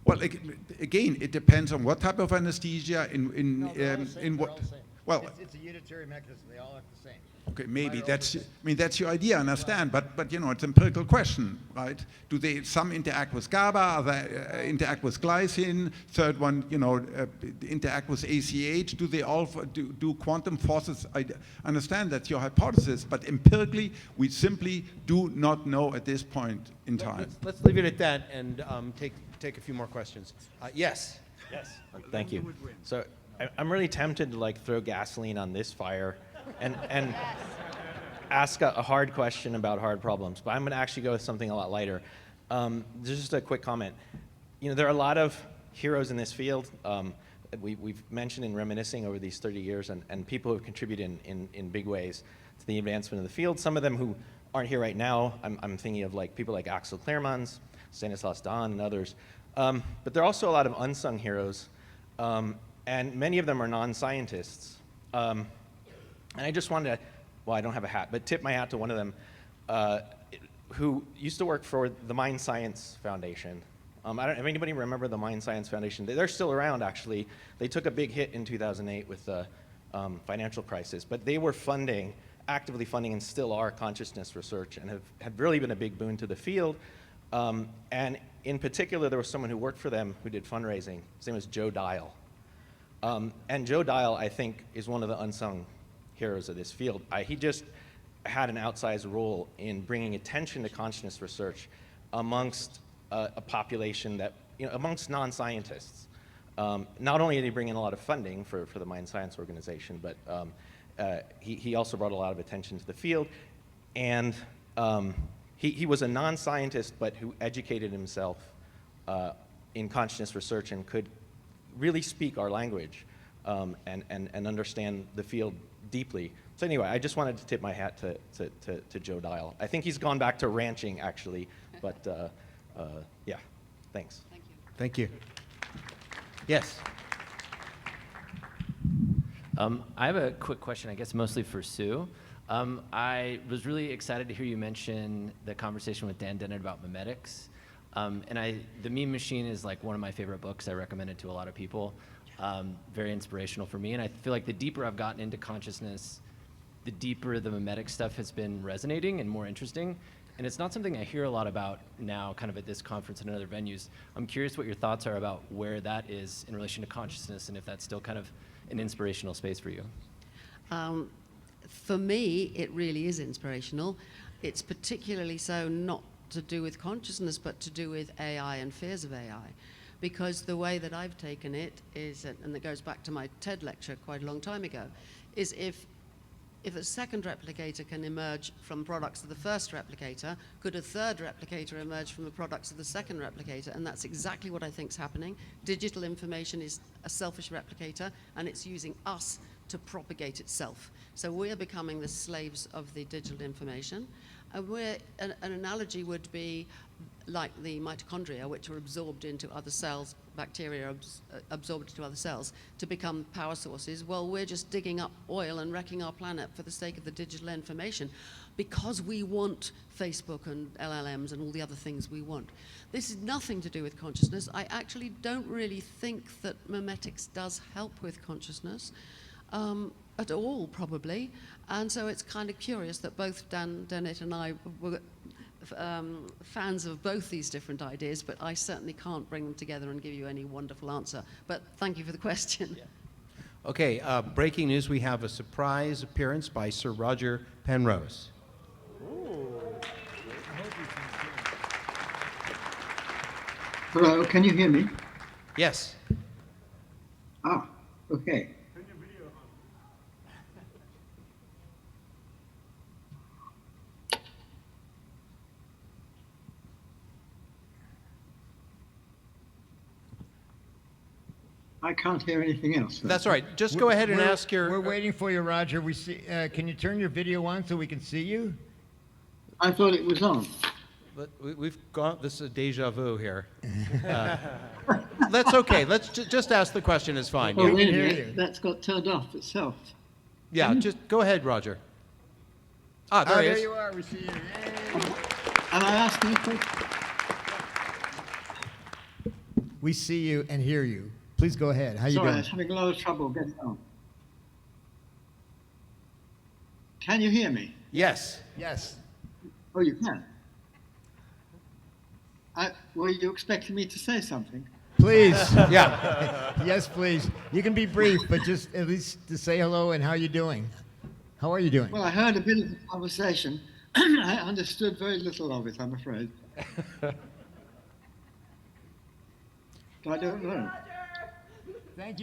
Well, again, it depends on what type of anesthesia, in what. Well, it's a unitary mechanism. They all act the same. Okay, maybe that's your idea, I understand, but it's an empirical question, right? Do they some interact with GABA, other interact with glycine, third one, interact with ACH? Do they all do quantum forces? I understand that's your hypothesis, but empirically, we simply do not know at this point in time. Let's leave it at that and take a few more questions. Yes. Yes. Thank you. So I'm really tempted to throw gasoline on this fire and ask a hard question about hard problems, but I'm going to actually go with something a lot lighter. Just a quick comment. There are a lot of heroes in this field. We've mentioned and reminiscing over these 30 years, and people who have contributed in big ways to the advancement of the field. Some of them who aren't here right now. I'm thinking of people like Axel Clearmans, Stanislas Dahn, and others. But there are also a lot of unsung heroes, and many of them are non-scientists. And I just wanted to, well, I don't have a hat, but tip my hat to one of them who used to work for the Mind Science Foundation. I don't know if anybody remember the Mind Science Foundation. They're still around, actually. They took a big hit in 2008 with the financial crisis, but they were actively funding, and still are, consciousness research, and have really been a big boon to the field. And in particular, there was someone who worked for them who did fundraising. His name was Joe Dial. And Joe Dial, I think, is one of the unsung heroes of this field. He just had an outsized role in bringing attention to consciousness research amongst a population that, amongst non-scientists. Not only did he bring in a lot of funding for the Mind Science Organization, but he also brought a lot of attention to the field. And he was a non-scientist, but who educated himself in consciousness research and could really speak our language and understand the field deeply. So anyway, I just wanted to tip my hat to Joe Dial. I think he's gone back to ranching, actually, but yeah, thanks. Thank you. Yes. I have a quick question, I guess mostly for Sue. I was really excited to hear you mention the conversation with Dan Dennett about memetics. The Meme Machine is one of my favorite books. I recommend it to a lot of people. Very inspirational for me. And I feel like the deeper I've gotten into consciousness, the deeper the memetic stuff has been resonating and more interesting. And it's not something I hear a lot about now, kind of at this conference and in other venues. I'm curious what your thoughts are about where that is in relation to consciousness, and if that's still kind of an inspirational space for you. For me, it really is inspirational. It's particularly so not to do with consciousness, but to do with AI and fears of AI. Because the way that I've taken it is, and it goes back to my TED lecture quite a long time ago, is if a second replicator can emerge from products of the first replicator, could a third replicator emerge from the products of the second replicator? And that's exactly what I think is happening. Digital information is a selfish replicator, and it's using us to propagate itself. So we're becoming the slaves of the digital information. An analogy would be like the mitochondria, which are absorbed into other cells, bacteria are absorbed into other cells to become power sources. Well, we're just digging up oil and wrecking our planet for the sake of the digital information because we want Facebook and LLMs and all the other things we want. This is nothing to do with consciousness. I actually don't really think that memetics does help with consciousness. At all, probably. And so it's kind of curious that both Dan Dennett and I were fans of both these different ideas, but I certainly can't bring them together and give you any wonderful answer. But thank you for the question. Yeah. Okay, breaking news, we have a surprise appearance by Sir Roger Penrose. Hello, can you hear me? Yes. Ah, okay. I can't hear anything else. That's all right. Just go ahead and ask your... We're waiting for you, Roger. We see. Can you turn your video on so we can see you? I thought it was on. But we've gone... This is a deja vu here. That's okay. Let's just ask the question. It's fine. Oh, wait a minute. That's got turned off itself. Yeah, just go ahead, Roger. Ah, there he is. There you are. We see you. Yay. Am I asking a question? We see you and hear you. Please go ahead. How you Sorry, I doing? was having a lot of trouble getting on. Can you hear me? Yes. Yes. Oh, you can. Were you expecting me to say something? Please. Yeah. Yes, please. You can be brief, but just at least to say hello and how you doing. How are you doing? Well, I heard a bit of the conversation. I understood very little of it, I'm afraid. I don't know. Thank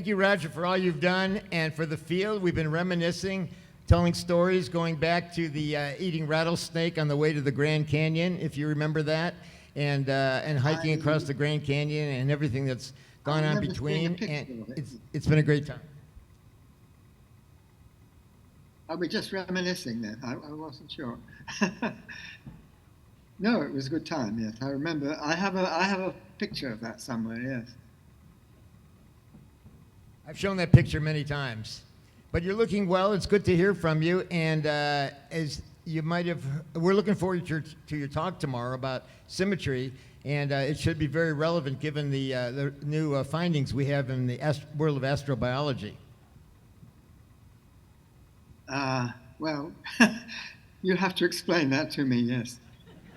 you, Roger, for all you've done and for the field. We've been reminiscing, telling stories, going back to the eating rattlesnake on the way to the Grand Canyon, if you remember that, and hiking across the Grand Canyon and everything that's gone on between. And it's been a great time. Are we just reminiscing then? I wasn't sure. No, it was a good time. Yes, I remember. I have a picture of that somewhere. Yes. I've shown that picture many times. But you're looking well. It's good to hear from you. And as you might have, we're looking forward to your talk tomorrow about symmetry. And it should be very relevant given the new findings we have in the world of astrobiology. Well, you have to explain that to me. Yes.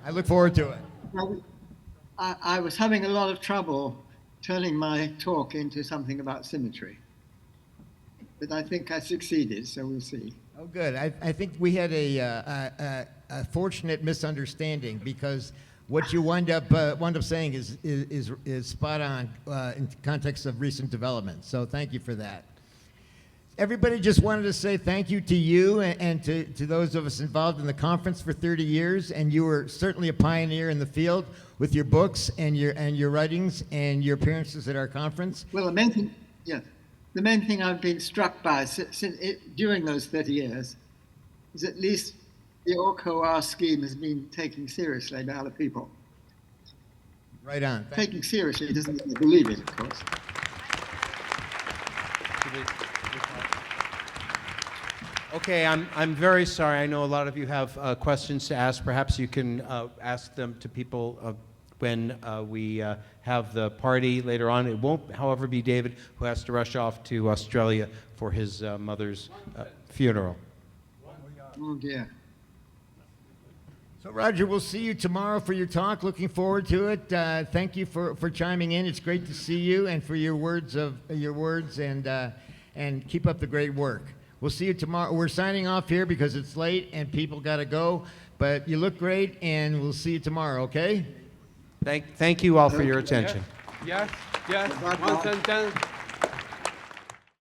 I look forward to it. Well, I was having a lot of trouble turning my talk into something about symmetry. But I think I succeeded, so we'll see. Oh, good. I think we had a fortunate misunderstanding because what you wind up saying is spot on in context of recent developments. So thank you for that. Everybody just wanted to say thank you to you and to those of us involved in the conference for 30 years. And you were certainly a pioneer in the field with your books and your writings and your appearances at our conference. Well, the main thing I've been struck by during those 30 years is at least the OCOR scheme has been taken seriously by other people. Right on. Taking seriously doesn't mean they believe it, of course. Okay, I'm very sorry. I know a lot of you have questions to ask. Perhaps you can ask them to people when we have the party later on. It won't, however, be David, who has to rush off to Australia for his mother's funeral. Oh, dear. So, Roger, we'll see you tomorrow for your talk. Looking forward to it. Thank you for chiming in. It's great to see you and for your words and keep up the great work. We'll see you tomorrow. We're signing off here because it's late and people got to go. But you look great, and we'll see you tomorrow, okay? Thank you all for your attention. Yes, yes. Once and then.